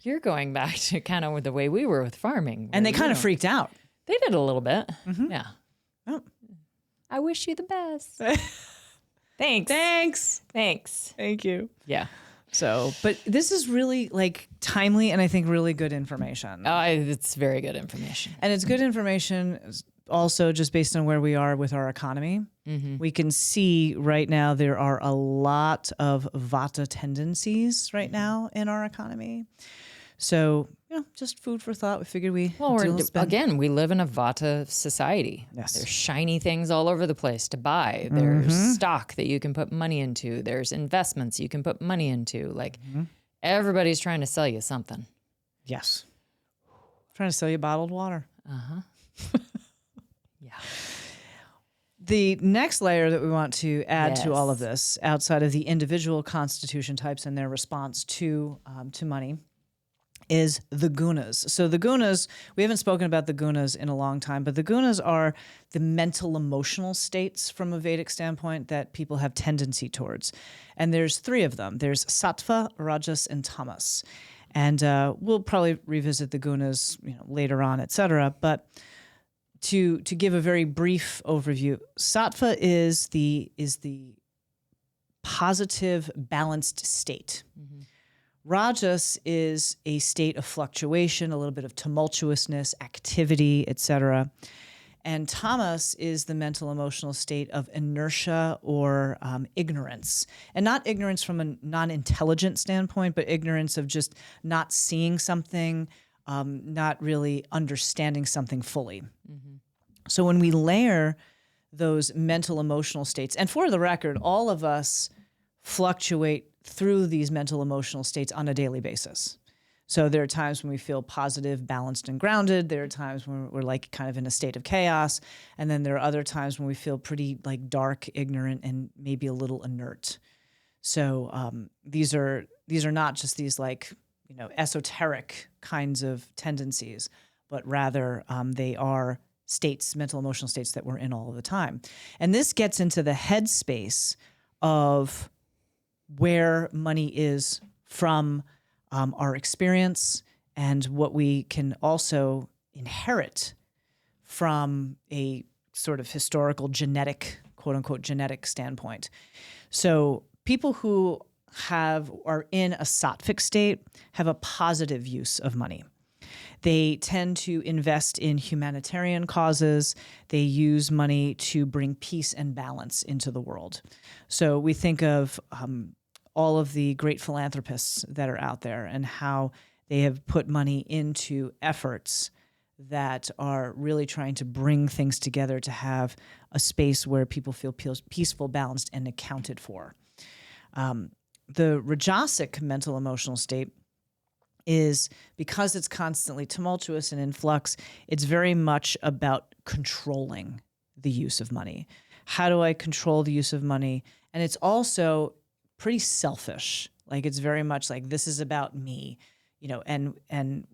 You're going back to kind of the way we were with farming. And they kind of freaked out. They did a little bit. Yeah. Oh. I wish you the best. Thanks. Thank you. Yeah. So, but this is really like timely and I think really good information. It's very good information. And it's good information also just based on where we are with our economy. We can see right now there are a lot of Vata tendencies right now in our economy. So, you know, just food for thought. We figured we we live in a Vata society. Yes. There's shiny things all over the place to buy. There's stock that you can put money into. There's investments you can put money into. Like everybody's trying to sell you something. Yes. Trying to sell you bottled water. Yeah. The next layer that we want to add to all of this, outside of the individual constitution types and their response to money, is the gunas. So the gunas, we haven't spoken about the gunas in a long time, but the gunas are the mental emotional states from a Vedic standpoint that people have tendency towards. And there's three of them. There's sattva, rajas, and tamas. And we'll probably revisit the gunas, you know, later on, et cetera. But to give a very brief overview, sattva is the positive, balanced state. Rajas is a state of fluctuation, a little bit of tumultuousness, activity, etc. And tamas is the mental emotional state of inertia or ignorance. And not ignorance from a non-intelligent standpoint, but ignorance of just not seeing something, not really understanding something fully. So when we layer those mental emotional states, and for the record, all of us fluctuate through these mental emotional states on a daily basis. So there are times when we feel positive, balanced, and grounded. There are times when we're like kind of in a state of chaos. And then there are other times when we feel pretty like dark, ignorant, and maybe a little inert. So these are not just these like, you know, esoteric kinds of tendencies, but rather they are states, mental emotional states that we're in all of the time. And this gets into the headspace of where money is from our experience and what we can also inherit from a sort of historical genetic, quote unquote, genetic standpoint. So people who are in a sattvic state have a positive use of money. They tend to invest in humanitarian causes. They use money to bring peace and balance into the world. So we think of all of the great philanthropists that are out there and how they have put money into efforts that are really trying to bring things together to have a space where people feel peaceful, balanced, and accounted for. The rajasic mental emotional state is, because it's constantly tumultuous and in flux, it's very much about controlling the use of money. How do I control the use of money? And it's also pretty selfish. Like, it's very much like, this is about me, and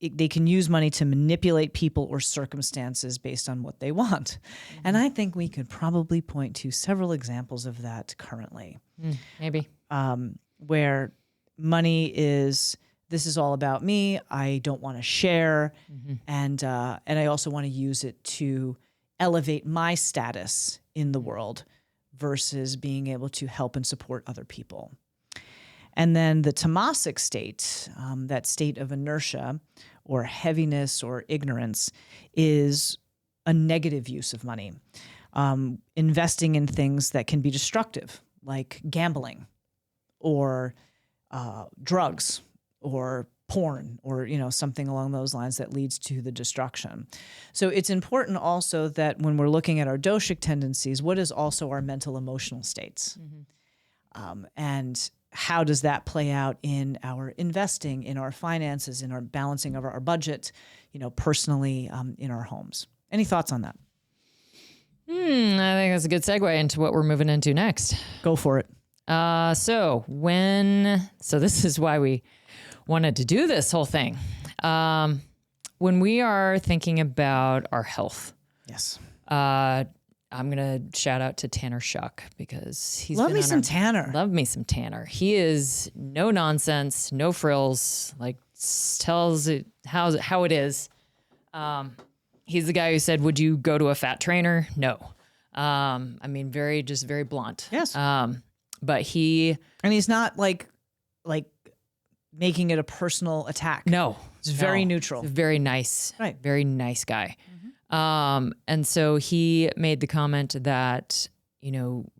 they can use money to manipulate people or circumstances based on what they want. Mm-hmm. And I think we could probably point to several examples of that currently. Maybe. Where money is, this is all about me. I don't want to share. Mm-hmm. And I also want to use it to elevate my status in the world versus being able to help and support other people. And then the tamasic state, that state of inertia or heaviness or ignorance, is a negative use of money. Investing in things that can be destructive, like gambling or drugs or porn or, something along those lines that leads to the destruction. So it's important also that when we're looking at our doshic tendencies, what is also our mental emotional states? Mm-hmm. And how does that play out in our investing, in our finances, in our balancing of our budget, personally, in our homes? Any thoughts on that? I think that's a good segue into what we're moving into next. Go for it. So this is why we wanted to do this whole thing. When we are thinking about our health. Yes. I'm going to shout out to Tanner Shuck because he's Love me some Tanner. Love me some Tanner. He is no nonsense, no frills, like tells it how it is. He's the guy who said, would you go to a fat trainer? No. Very blunt. Yes. But he's not like making it a personal attack. No. It's very neutral. He's very nice. Right. Very nice guy. And so he made the comment that,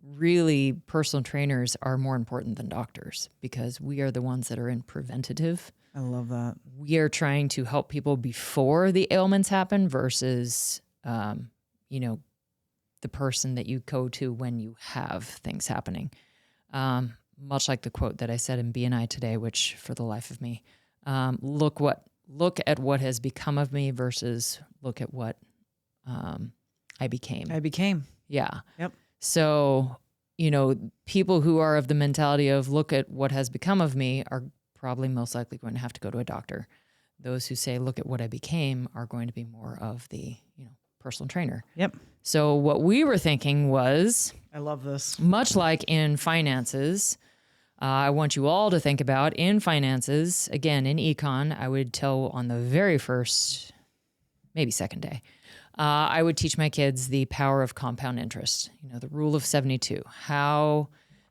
really personal trainers are more important than doctors because we are the ones that are in preventative. I love that. We are trying to help people before the ailments happen versus, the person that you go to when you have things happening. Much like the quote that I said in BNI today, which for the life of me, look at what has become of me versus look at what I became. Yeah. Yep. So, people who are of the mentality of look at what has become of me are probably most likely going to have to go to a doctor. Those who say look at what I became are going to be more of the, personal trainer. Yep. So what we were thinking was, I love this. Much like in finances, I want you all to think about in finances, again, in econ, I would tell on the very first, maybe second day, I would teach my kids the power of compound interest, the rule of 72. How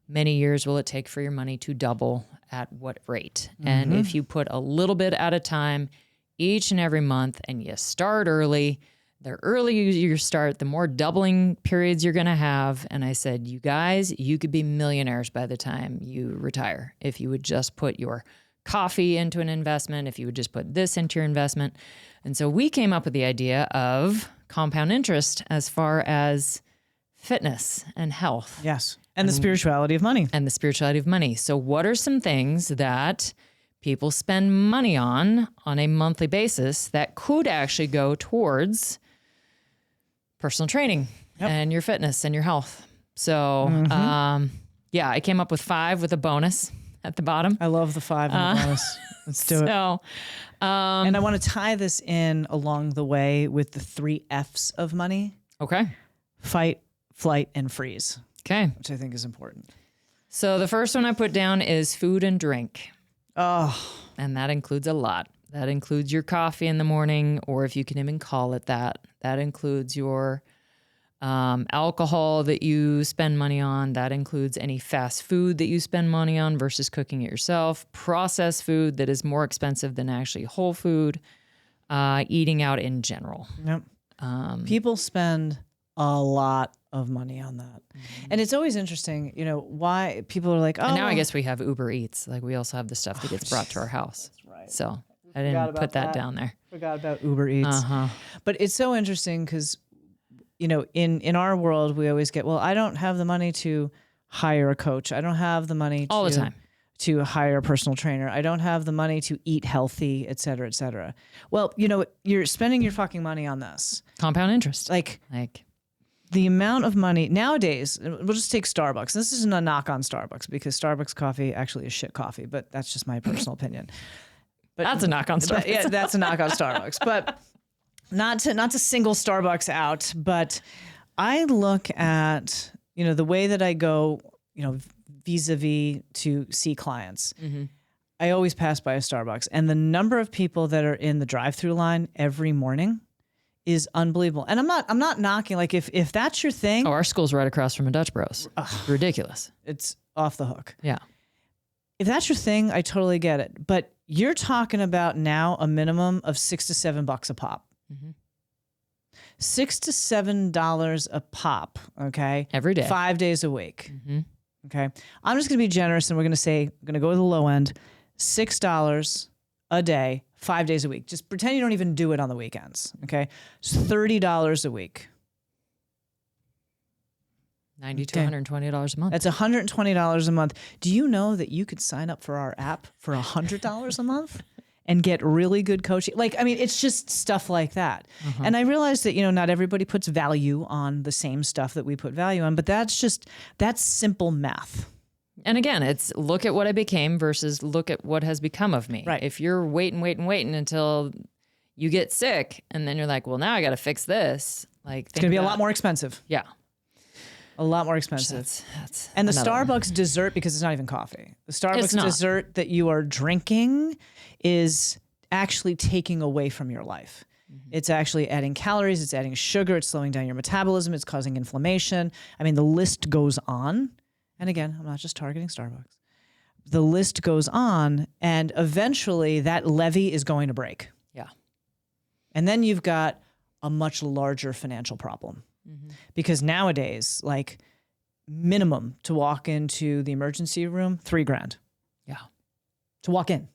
many years will it take for your money to double at what rate? Mm-hmm. And if you put a little bit at a time each and every month and you start early, the earlier you start, the more doubling periods you're going to have. And I said, you guys, you could be millionaires by the time you retire if you would just put your coffee into an investment, if you would just put this into your investment. And so we came up with the idea of compound interest as far as fitness and health. Yes. And the spirituality of money. And the spirituality of money. So what are some things that people spend money on a monthly basis that could actually go towards personal training and your fitness and your health? So, I came up with 5 with a bonus at the bottom. I love the 5 and the bonus. Let's do it. And I want to tie this in along the way with the 3 F's of money. Okay. Fight, flight, and freeze. Okay. Which I think is important. So the first one I put down is food and drink. Oh. And that includes a lot. That includes your coffee in the morning, or if you can even call it that. That includes your alcohol that you spend money on. That includes any fast food that you spend money on versus cooking it yourself. Processed food that is more expensive than actually whole food. Eating out in general. Yep. People spend a lot of money on that. And it's always interesting, why people are like, oh. And now I guess we have Uber Eats. Like we also have the stuff that gets brought to our house. That's right. So I didn't put that down there. Forgot about Uber Eats. But it's so interesting because, in our world, we always get, well, I don't have the money to hire a coach. I don't have the money all the time to hire a personal trainer. I don't have the money to eat healthy, et cetera, et cetera. Well, you're spending your fucking money on this. Compound interest. Like the amount of money nowadays, we'll just take Starbucks. This isn't a knock on Starbucks because Starbucks coffee actually is shit coffee, but that's just my personal opinion. But that's a knock on Starbucks. Yeah, that's a knock on Starbucks. But not to single Starbucks out, but I look at, the way that I go, vis-a-vis to see clients. I always pass by a Starbucks, and the number of people that are in the drive-through line every morning is unbelievable. And I'm not knocking, like if that's your thing. Oh, our school's right across from a Dutch Bros. Ridiculous. It's off the hook. Yeah. If that's your thing, I totally get it. But you're talking about now a minimum of $6 to $7 a pop. $6 to $7 a pop. Okay. Every day. 5 days a week. Okay. I'm just going to be generous and we're going to go to the low end. $6 a day, 5 days a week. Just pretend you don't even do it on the weekends. Okay. It's $30 a week. $90 to $120 a month. That's $120 a month. Do you know that you could sign up for our app for $100 a month and get really good coaching? It's just stuff like that. And I realize that, not everybody puts value on the same stuff that we put value on, but that's simple math. And again, it's look at what I became versus look at what has become of me. Right. If you're waiting until you get sick and then you're like, well, now I got to fix this. It's going to be a lot more expensive. Yeah. A lot more expensive. That's and the Starbucks dessert, because it's not even coffee. The Starbucks dessert that you are drinking is actually taking away from your life. It's actually adding calories. It's adding sugar. It's slowing down your metabolism. It's causing inflammation. The list goes on. And again, I'm not just targeting Starbucks. The list goes on, and eventually that levee is going to break. Yeah. And then you've got a much larger financial problem. Because nowadays, minimum to walk into the emergency room, $3,000. Yeah. To walk in.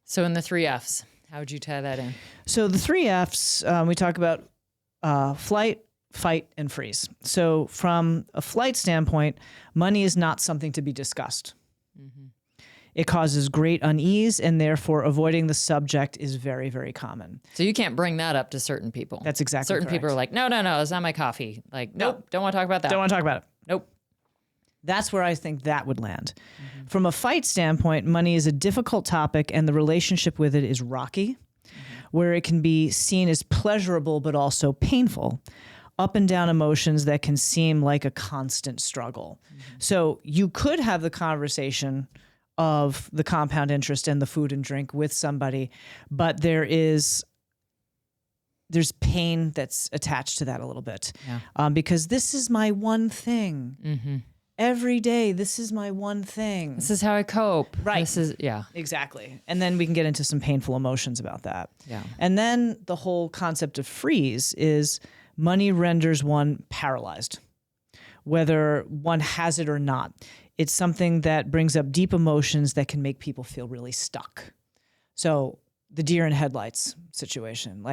So in the 3 F's, how would you tie that in? So the 3 F's, we talk about flight, fight, and freeze. So from a flight standpoint, money is not something to be discussed. It causes great unease, and therefore avoiding the subject is very, very common. So you can't bring that up to certain people. That's exactly Certain correct. people are like, no, it's not my coffee. Nope, don't want to talk about that. Don't want to talk about it. Nope. That's where I think that would land. From a fight standpoint, money is a difficult topic, and the relationship with it is rocky, where it can be seen as pleasurable but also painful. Up and down emotions that can seem like a constant struggle. So you could have the conversation of the compound interest and the food and drink with somebody, but there's pain that's attached to that a little bit. Because this is my one thing. Every day, this is my one thing. This is how I cope. Right. Yeah. Exactly. And then we can get into some painful emotions about that. Yeah. And then the whole concept of freeze is money renders one paralyzed, whether one has it or not. It's something that brings up deep emotions that can make people feel really stuck. So the deer in headlights situation,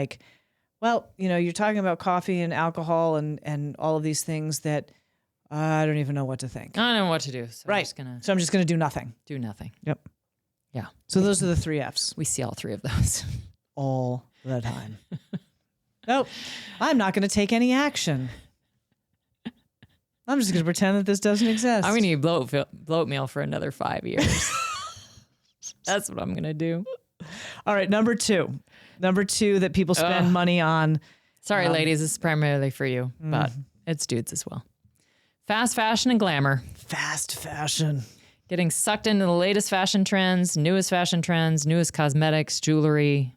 you're talking about coffee and alcohol and all of these things that I don't even know what to think. I don't know what to do. So right. So I'm just going to do nothing. Do nothing. Yep. Yeah. So those are the 3 F's. We see all 3 of those. All the time. Nope. I'm not going to take any action. I'm just going to pretend that this doesn't exist. I'm going to eat bloat meal for another 5 years. That's what I'm going to do. All right. Number two that people spend money on. Sorry, ladies. This is primarily for you, but it's dudes as well. Fast fashion and glamour. Fast fashion. Getting sucked into the latest fashion trends, newest cosmetics, jewelry.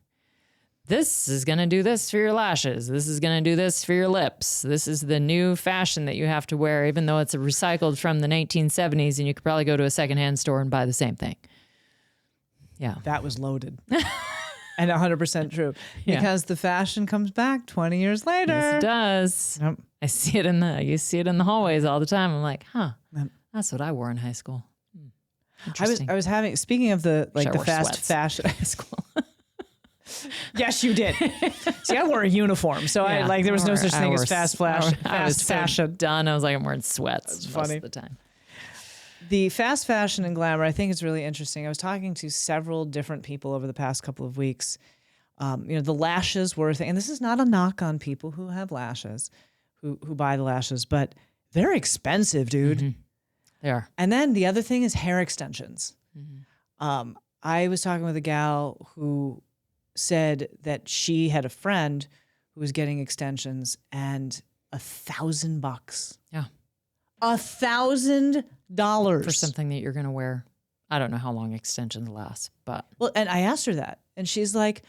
This is going to do this for your lashes. This is going to do this for your lips. This is the new fashion that you have to wear, even though it's recycled from the 1970s, and you could probably go to a secondhand store and buy the same thing. Yeah. That was loaded. And 100% true. Yeah. Because the fashion comes back 20 years later. Yes, it does. Yep. You see it in the hallways all the time. I'm like, that's what I wore in high school. Interesting. I was having, speaking of the fast fashion. High school. Yes, you did. See, I wore a uniform, so there was no such thing as fast fashion. I was so done. I was like, I'm wearing sweats most of the time. The fast fashion and glamour, I think, is really interesting. I was talking to several different people over the past couple of weeks. The lashes were a thing, and this is not a knock on people who have lashes, who buy the lashes, but they're expensive, dude. Mm-hmm. They are. And then the other thing is hair extensions. Mm-hmm. I was talking with a gal who said that she had a friend who was getting extensions and $1,000. Yeah. $1,000 for something that you're going to wear. I don't know how long extensions last, but. Well, and I asked her that, and she's like,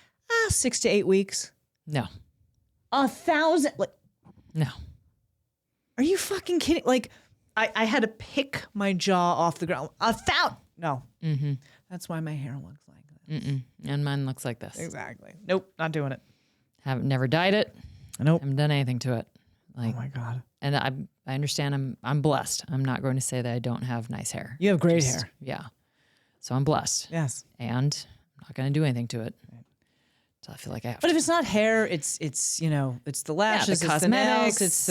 6 to 8 weeks. No. 1,000. Like, no. Are you fucking kidding? Like, I had to pick my jaw off the ground. 1,000. No. Mm-hmm. That's why my hair looks like that. Mm-mm. And mine looks like this. Exactly. Nope, not doing it. Haven't never dyed it. Nope. Haven't done anything to it. Like, oh my God. And I understand I'm blessed. I'm not going to say that I don't have nice hair. You have great hair. Yeah. So I'm blessed. Yes. And I'm not going to do anything to it. So I feel like I have But to. if it's not hair, it's it's the lashes, the it's the nails, it's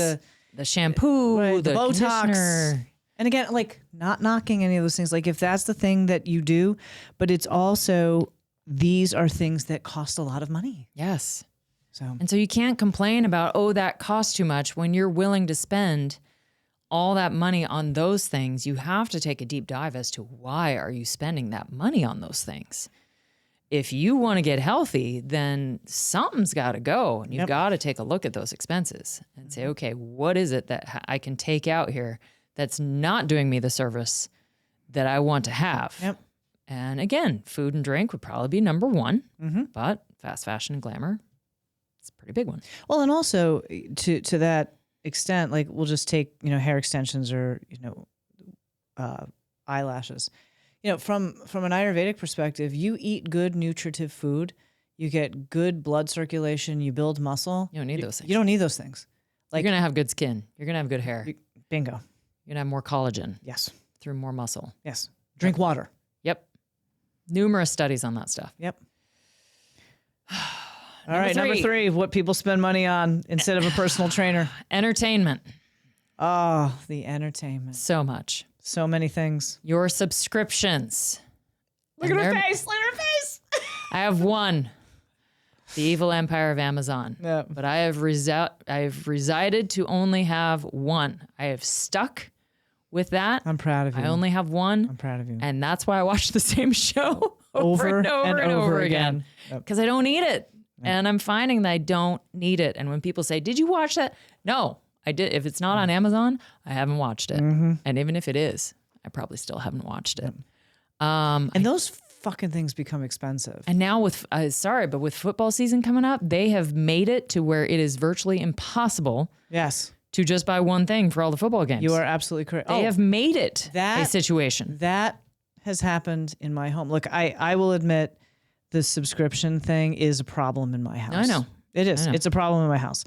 the shampoo, right, the Botox. conditioner. And again, like, not knocking any of those things. Like, if that's the thing that you do, but it's also, these are things that cost a lot of money. Yes. So you can't complain about, that costs too much when you're willing to spend all that money on those things. You have to take a deep dive as to why are you spending that money on those things. If you want to get healthy, then something's got to go, and you've got to take a look at those expenses and say, okay, what is it that I can take out here that's not doing me the service that I want to have? Yep. And again, food and drink would probably be number one, but fast fashion and glamour, it's a pretty big one. Well, and also to that extent, like, we'll just take, hair extensions or, eyelashes. From an Ayurvedic perspective, you eat good nutritive food, you get good blood circulation, you build muscle. You don't need those things. You don't need those things. Like, you're going to have good skin. You're going to have good hair. Bingo. You're going to have more collagen. Yes. Through more muscle. Yes. Drink water. Yep. Numerous studies on that stuff. Yep. All right, number 3, what people spend money on instead of a personal trainer. Entertainment. Oh, the entertainment. So much. So many things. Your subscriptions. Look at her face. Look at her face. I have one. The evil empire of Amazon. Yep. But I have resided to only have one. I have stuck with that. I'm proud of you. I only have one. I'm proud of you. And that's why I watch the same show over and over again. Because I don't need it. Yep. And I'm finding that I don't need it. And when people say, did you watch that? No, I did. If it's not on Amazon, I haven't watched it. Mm-hmm. And even if it is, I probably still haven't watched it. Yep. And those fucking things become expensive. And now with, but with football season coming up, they have made it to where it is virtually impossible. Yes. To just buy one thing for all the football games. You are absolutely correct. They have made it a situation. That has happened in my home. Look, I will admit the subscription thing is a problem in my house. I know. It is. It's a problem in my house.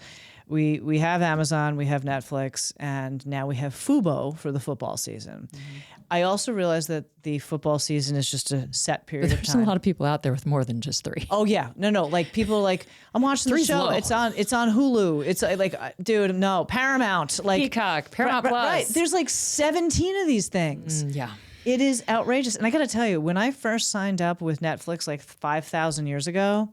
We have Amazon, we have Netflix, and now we have Fubo for the football season. Mm-hmm. I also realize that the football season is just a set period of time. There's a lot of people out there with more than just 3. Oh yeah, no. Like, people are like, I'm watching the show. Low. It's on Hulu. It's like, dude, no, Paramount, like Peacock, Paramount Plus. Right. There's like 17 of these things. Yeah. It is outrageous. And I got to tell you, when I first signed up with Netflix like 5,000 years ago,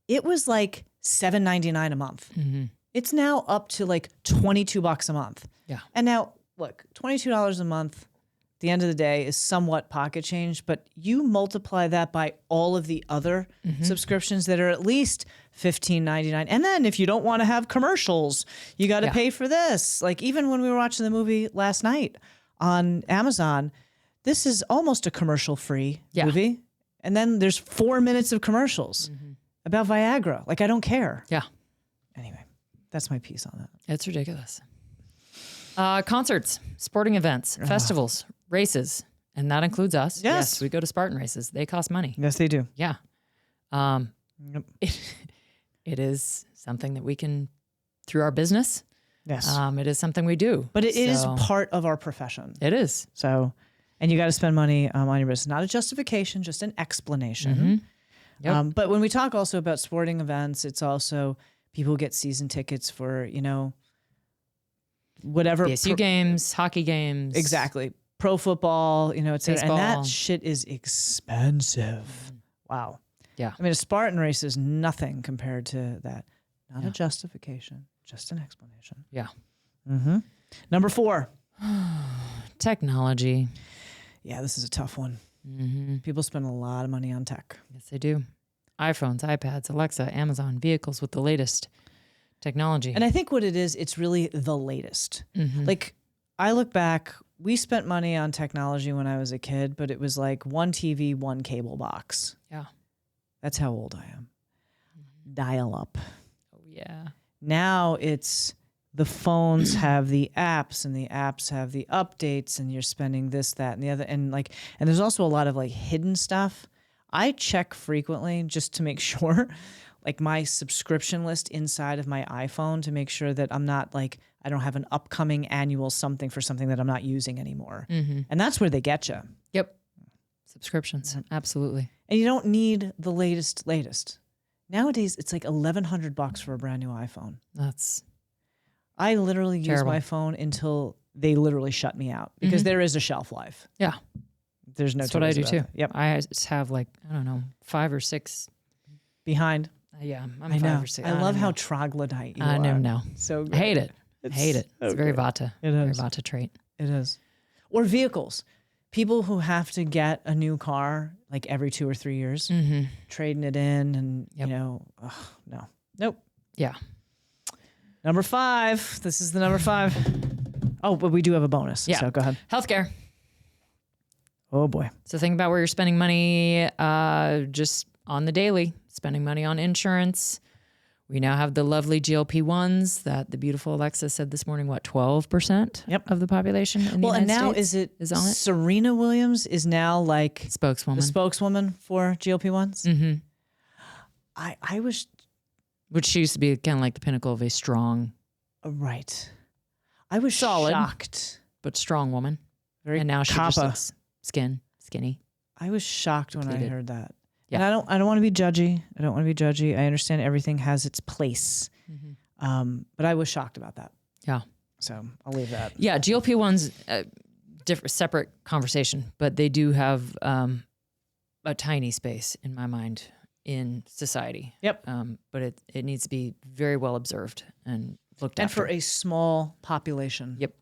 it was like $7.99 a month. Mm-hmm. It's now up to like $22 a month. Yeah. And now, look, $22 a month at the end of the day is somewhat pocket change, but you multiply that by all of the other subscriptions that are at least $15.99. And then if you don't want to have commercials, you got to pay for this. Like, even when we were watching the movie last night, on Amazon, this is almost a commercial-free movie. And then there's 4 minutes of commercials about Viagra. Like, I don't care. Yeah. Anyway, that's my piece on that. It's ridiculous. Concerts, sporting events, festivals, races, and that includes us. Yes. We go to Spartan races. They cost money. Yes, they do. Yeah. It is something that we can, through our business. Yes. It is something we do. But it is part of our profession. It is. So, and you got to spend money on your business. Not a justification, just an explanation. Yep. But when we talk also about sporting events, it's also people who get season tickets for, whatever. BSU games, hockey games. Exactly. Pro football, et cetera. Baseball. And that shit is expensive. Wow. Yeah. I mean, a Spartan race is nothing compared to that. Not a justification, just an explanation. Yeah. Number 4. Technology. Yeah, this is a tough one. People spend a lot of money on tech. Yes, they do. iPhones, iPads, Alexa, Amazon, vehicles with the latest technology. And I think what it is, it's really the latest. Like, I look back, we spent money on technology when I was a kid, but it was like 1 TV, 1 cable box. Yeah. That's how old I am. Dial up. Oh, yeah. Now it's the phones have the apps and the apps have the updates and you're spending this, that, and the other. And there's also a lot of like hidden stuff. I check frequently just to make sure, like my subscription list inside of my iPhone to make sure that I'm not like, I don't have an upcoming annual something for something that I'm not using anymore. And that's where they get you. Yep. Subscriptions. Absolutely. And you don't need the latest. Nowadays, it's like $1,100 for a brand new iPhone. I literally use my phone until they literally shut me out because there is a shelf life. Yeah. There's no. That's what I do too. That. Yep. I just have like, I don't know, 5 or 6 behind. Yeah. I'm I 5 know. or 6. I love how troglodyte you are. I know now. So good. I hate it. I hate it. It's very Vata. It very is. Vata trait. It is. Or vehicles. People who have to get a new car like every 2 or 3 years, trading it in and, no. Nope. Yeah. Number 5. This is the number 5. Oh, but we do have a bonus. Yeah. So go ahead. Healthcare. Oh, boy. So think about where you're spending money just on the daily, spending money on insurance. We now have the lovely GLP-1s that the beautiful Alexa said this morning, 12% of the population in the United now States is on it? Serena Williams is now like Spokeswoman. the spokeswoman for GLP-1s? I was... Which she used to be kind of like the pinnacle of a strong... Right. I was solid, shocked. But strong woman. Very and now she just Kapha. looks skinny. I was shocked when I Depleted. heard that. Yeah. And I don't want to be judgy. I understand everything has its place. But I was shocked about that. Yeah. So I'll leave that. Yeah, GLP-1s, different, separate conversation, but they do have a tiny space in my mind in society. Yep. But it needs to be very well observed and looked And after. for a small population. Yep.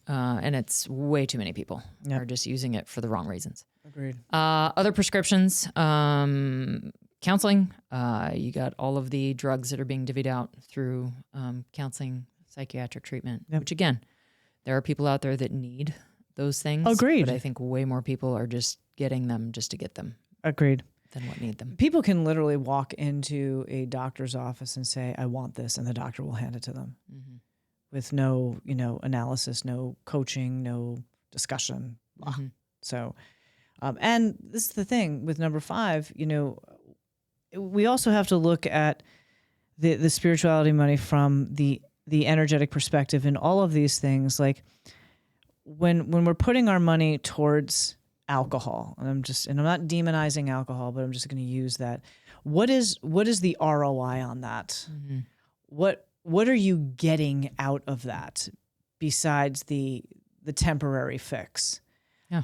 And it's way too many people are just using it for the wrong reasons. Agreed. Other prescriptions, counseling. You got all of the drugs that are being divvied out through counseling, psychiatric treatment, which again, there are people out there that need those things. Agreed. But I think way more people are just getting them just to get them. Agreed. Than what need them. People can literally walk into a doctor's office and say, I want this, and the doctor will hand it to them with no, analysis, no coaching, no discussion. So, and this is the thing with number 5, we also have to look at the spirituality money from the energetic perspective in all of these things. Like when we're putting our money towards alcohol, and I'm not demonizing alcohol, but I'm just going to use that. What is the ROI on that? What are you getting out of that besides the temporary fix? Yeah.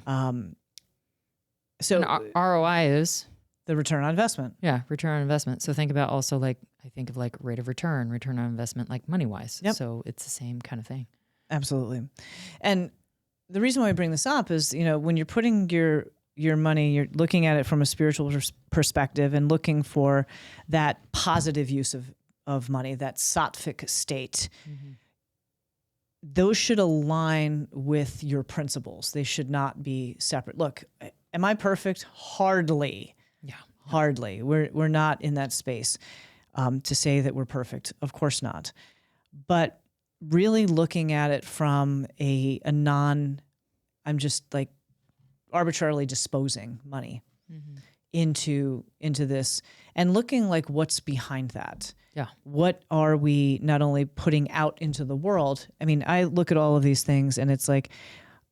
So and ROI is the return on investment. Yeah, return on investment. So think about also I think of rate of return on investment, like money wise. Yep. So it's the same kind of thing. Absolutely. And the reason why I bring this up is, when you're putting your money, you're looking at it from a spiritual perspective and looking for that positive use of money, that sattvic state. those should align with your principles. They should not be separate. Look, am I perfect? Hardly. Yeah. Hardly. We're not in that space to say that we're perfect. Of course not. But really looking at it from a I'm just like arbitrarily disposing money into this and looking like what's behind that. Yeah. What are we not only putting out into the world? I mean, I look at all of these things and it's like,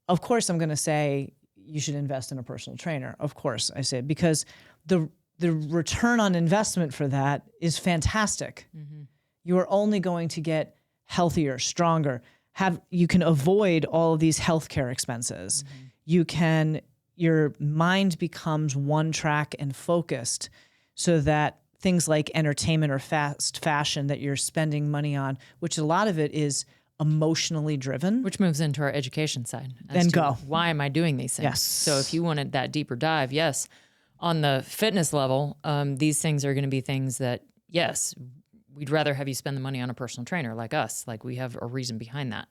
of course I'm going to say you should invest in a personal trainer. Of course I say, because the return on investment for that is fantastic. You are only going to get healthier, stronger. You can avoid all of these healthcare expenses. Your mind becomes one track and focused so that things like entertainment or fast fashion that you're spending money on, which a lot of it is emotionally driven. Which moves into our education side. Then go. Why am I doing these things? Yes. So if you wanted that deeper dive, yes, on the fitness level, these things are going to be things that, yes, we'd rather have you spend the money on a personal trainer like us. Like we have a reason behind that.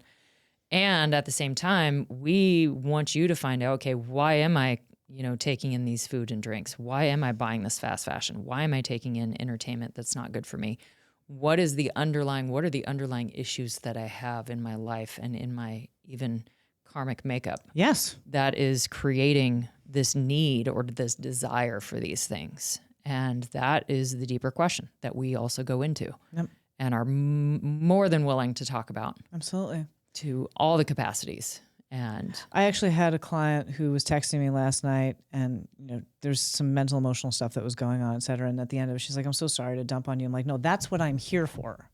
And at the same time, we want you to find out, okay, why am I, taking in these food and drinks? Why am I buying this fast fashion? Why am I taking in entertainment that's not good for me? What are the underlying issues that I have in my life and in my even karmic makeup? Yes. That is creating this need or this desire for these things. And that is the deeper question that we also go into and are more than willing to talk about. Absolutely. To all the capacities. And I actually had a client who was texting me last night and, there's some mental, emotional stuff that was going on, et cetera. And at the end of it, she's like, I'm so sorry to dump on you. I'm like, no, that's what I'm here for.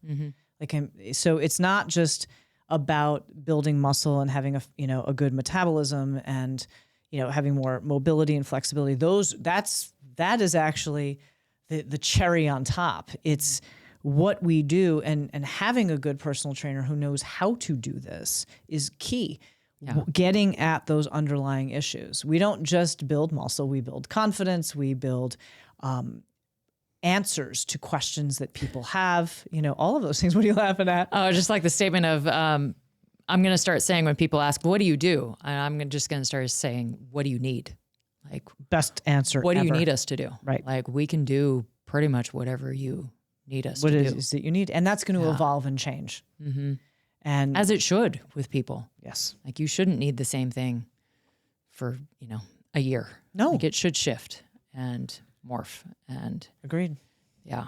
So it's not just about building muscle and having a good metabolism and, having more mobility and flexibility. That is actually the cherry on top. It's what we do, and having a good personal trainer who knows how to do this is key. Yeah. Getting at those underlying issues. We don't just build muscle, we build confidence, we build answers to questions that people have, all of those things. What are you laughing at? Oh, just like the statement of, I'm going to start saying when people ask, what do you do? I'm just going to start saying, what do you need? Like best answer What ever. do you need us to do? Right. Like we can do pretty much whatever you need us to do. What is that you need? And that's going to evolve and change. And as it should with people. Yes. Like you shouldn't need the same thing for, a year. No. Like it should shift and morph and agreed. Yeah.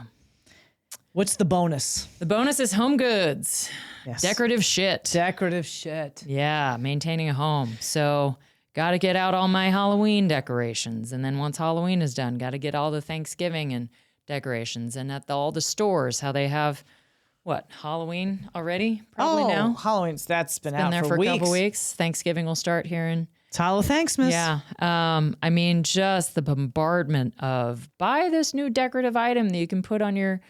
What's the bonus? The bonus is home goods. Yes. Decorative shit. Decorative shit. Yeah. Maintaining a home. So got to get out all my Halloween decorations. And then once Halloween is done, got to get all the Thanksgiving and decorations. And at all the stores, how they have Halloween already? Probably now. Halloween's that's been out there for weeks. a couple weeks. Thanksgiving will start here in. It's Hollow Thanksmas. Yeah. I mean, just the bombardment of buy this new decorative item that you can put on your,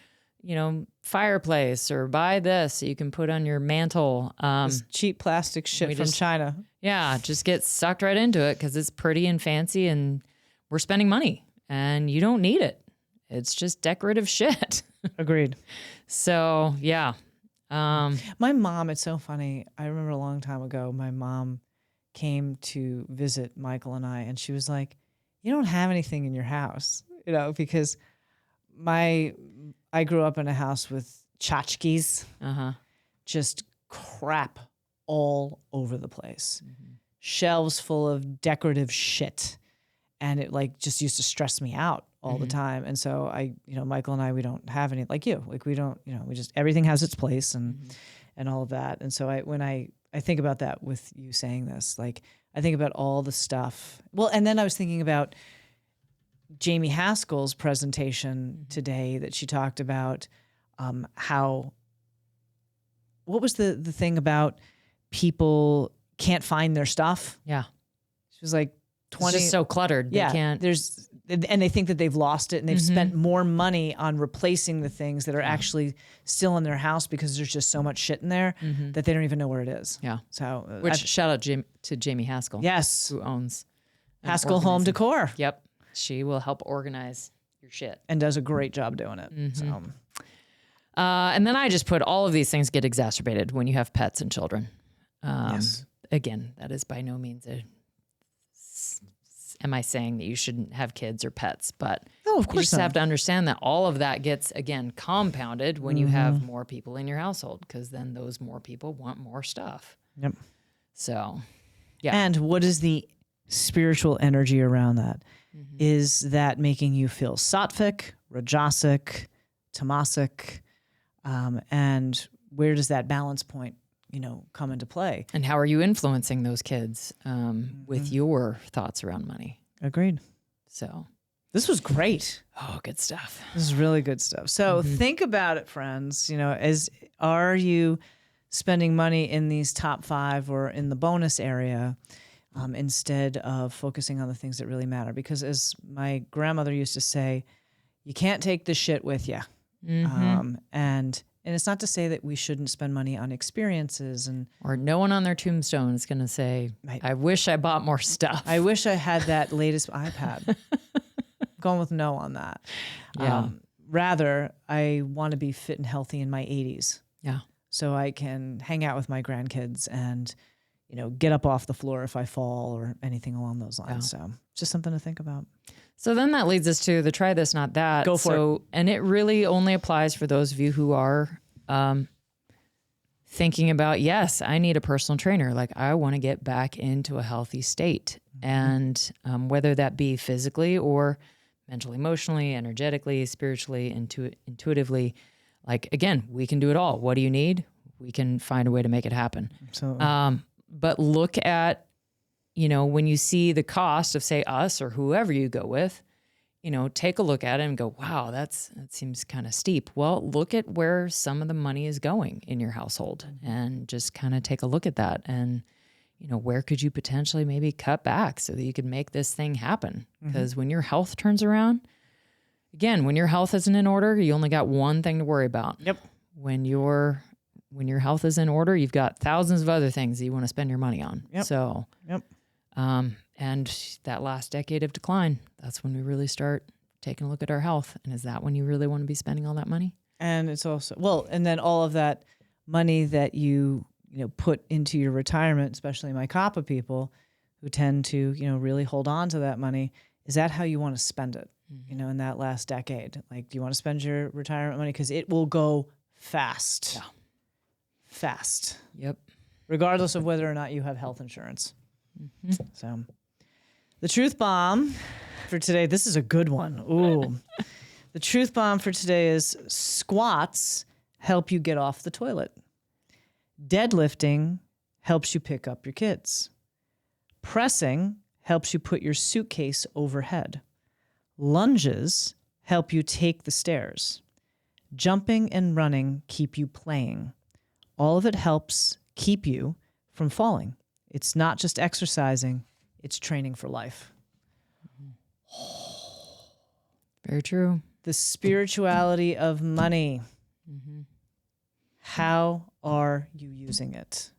fireplace, or buy this that you can put on your mantle. This cheap plastic shit from China. Yeah. Just get sucked right into it because it's pretty and fancy and we're spending money and you don't need it. It's just decorative shit. Agreed. So, yeah. My mom, it's so funny. I remember a long time ago, my mom came to visit Michael and I, and she was like, you don't have anything in your house, because I grew up in a house with tchotchkes, just crap all over the place, shelves full of decorative shit. And it just used to stress me out all the time. And so Michael and I, we don't have any, like you, we don't, we just, everything has its place and all of that. And so when I think about that with you saying this, I think about all the stuff. Well, and then I was thinking about Jamie Haskell's presentation today that she talked about what was the thing about people can't find their stuff? Yeah. She was like, 20, it's just so cluttered. They can't. And they think that they've lost it and they've spent more money on replacing the things that are actually still in their house because there's just so much shit in there that they don't even know where it is. Yeah. So, shout out to Jamie Haskell. Yes. Who owns Haskell Home Decor. Yep. She will help organize your shit. And does a great job doing it. So. And then I just put all of these things get exacerbated when you have pets and children. Yes. Again, that is by no means am I saying that you shouldn't have kids or pets, but No, of you course just not. have to understand that all of that gets, again, compounded when you have more people in your household, because then those more people want more stuff. Yep. So, yeah. And what is the spiritual energy around that? Is that making you feel sattvic, rajasic, tamasic? And where does that balance point, come into play? And how are you influencing those kids with your thoughts around money? Agreed. So This was great. Oh, good stuff. This is really good stuff. So think about it, friends. Are you spending money in these top 5 or in the bonus area instead of focusing on the things that really matter? Because as my grandmother used to say, you can't take the shit with you. And it's not to say that we shouldn't spend money on experiences or no one on their tombstone is going to say, I wish I bought more stuff. I wish I had that latest iPad. Going with no on that. Yeah. Rather, I want to be fit and healthy in my 80s. Yeah. So I can hang out with my grandkids and, get up off the floor if I fall or anything along those lines. So just something to think about. So then that leads us to the try this, not that. Go for it. And it really only applies for those of you who are thinking about, yes, I need a personal trainer. Like I want to get back into a healthy state. And whether that be physically or mentally, emotionally, energetically, spiritually, intuitively, like, again, we can do it all. What do you need? We can find a way to make it happen. So, but look at, when you see the cost of, say, us or whoever you go with, take a look at it and go, wow, that seems kind of steep. Well, look at where some of the money is going in your household and just kind of take a look at that. And, where could you potentially maybe cut back so that you could make this thing happen? Because when your health turns around, again, when your health isn't in order, you only got one thing to worry about. Yep. When your health is in order, you've got thousands of other things that you want to spend your money on. Yep. So, and that last decade of decline, that's when we really start taking a look at our health. And is that when you really want to be spending all that money? And it's also, and then all of that money that you put into your retirement, especially my Kapha people who tend to, really hold on to that money. Is that how you want to spend it, in that last decade? Like, do you want to spend your retirement money? Because it will go fast. Yeah. Fast. Yep. Regardless of whether or not you have health insurance. So the truth bomb for today, this is a good one. Ooh. The truth bomb for today is squats help you get off the toilet. Deadlifting helps you pick up your kids. Pressing helps you put your suitcase overhead. Lunges help you take the stairs. Jumping and running keep you playing. All of it helps keep you from falling. It's not just exercising, it's training for life. Very true. The spirituality of money. How are you using it?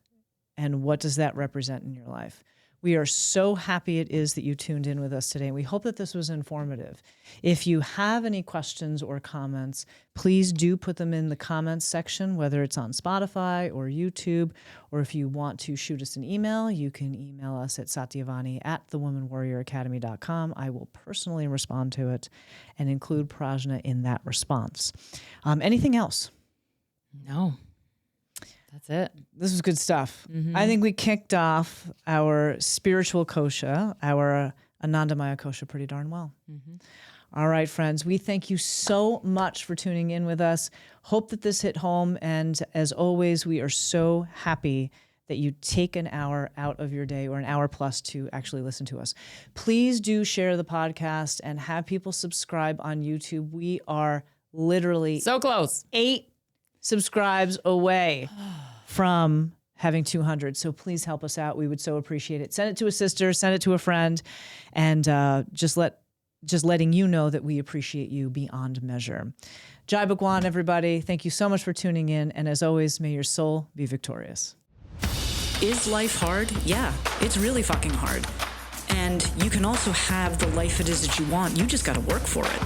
And what does that represent in your life? We are so happy it is that you tuned in with us today. And we hope that this was informative. If you have any questions or comments, please do put them in the comments section, whether it's on Spotify or YouTube, or if you want to shoot us an email, you can email us at satyavani@thewomanwarrioracademy.com. I will personally respond to it and include Prajna in that response. Anything else? No, that's it. This was good stuff. I think we kicked off our spiritual kosha, our Anandamaya kosha pretty darn well. All right, friends, we thank you so much for tuning in with us. Hope that this hit home. And as always, we are so happy that you take an hour out of your day or an hour plus to actually listen to us. Please do share the podcast and have people subscribe on YouTube. We are literally So close. 8 subscribes away from having 200. So please help us out. We would so appreciate it. Send it to a sister, send it to a friend, and just letting you know that we appreciate you beyond measure. Jai Bhagwan, everybody. Thank you so much for tuning in. And as always, may your soul be victorious. Is life hard? Yeah, it's really fucking hard. And you can also have the life it is that you want. You just got to work for it.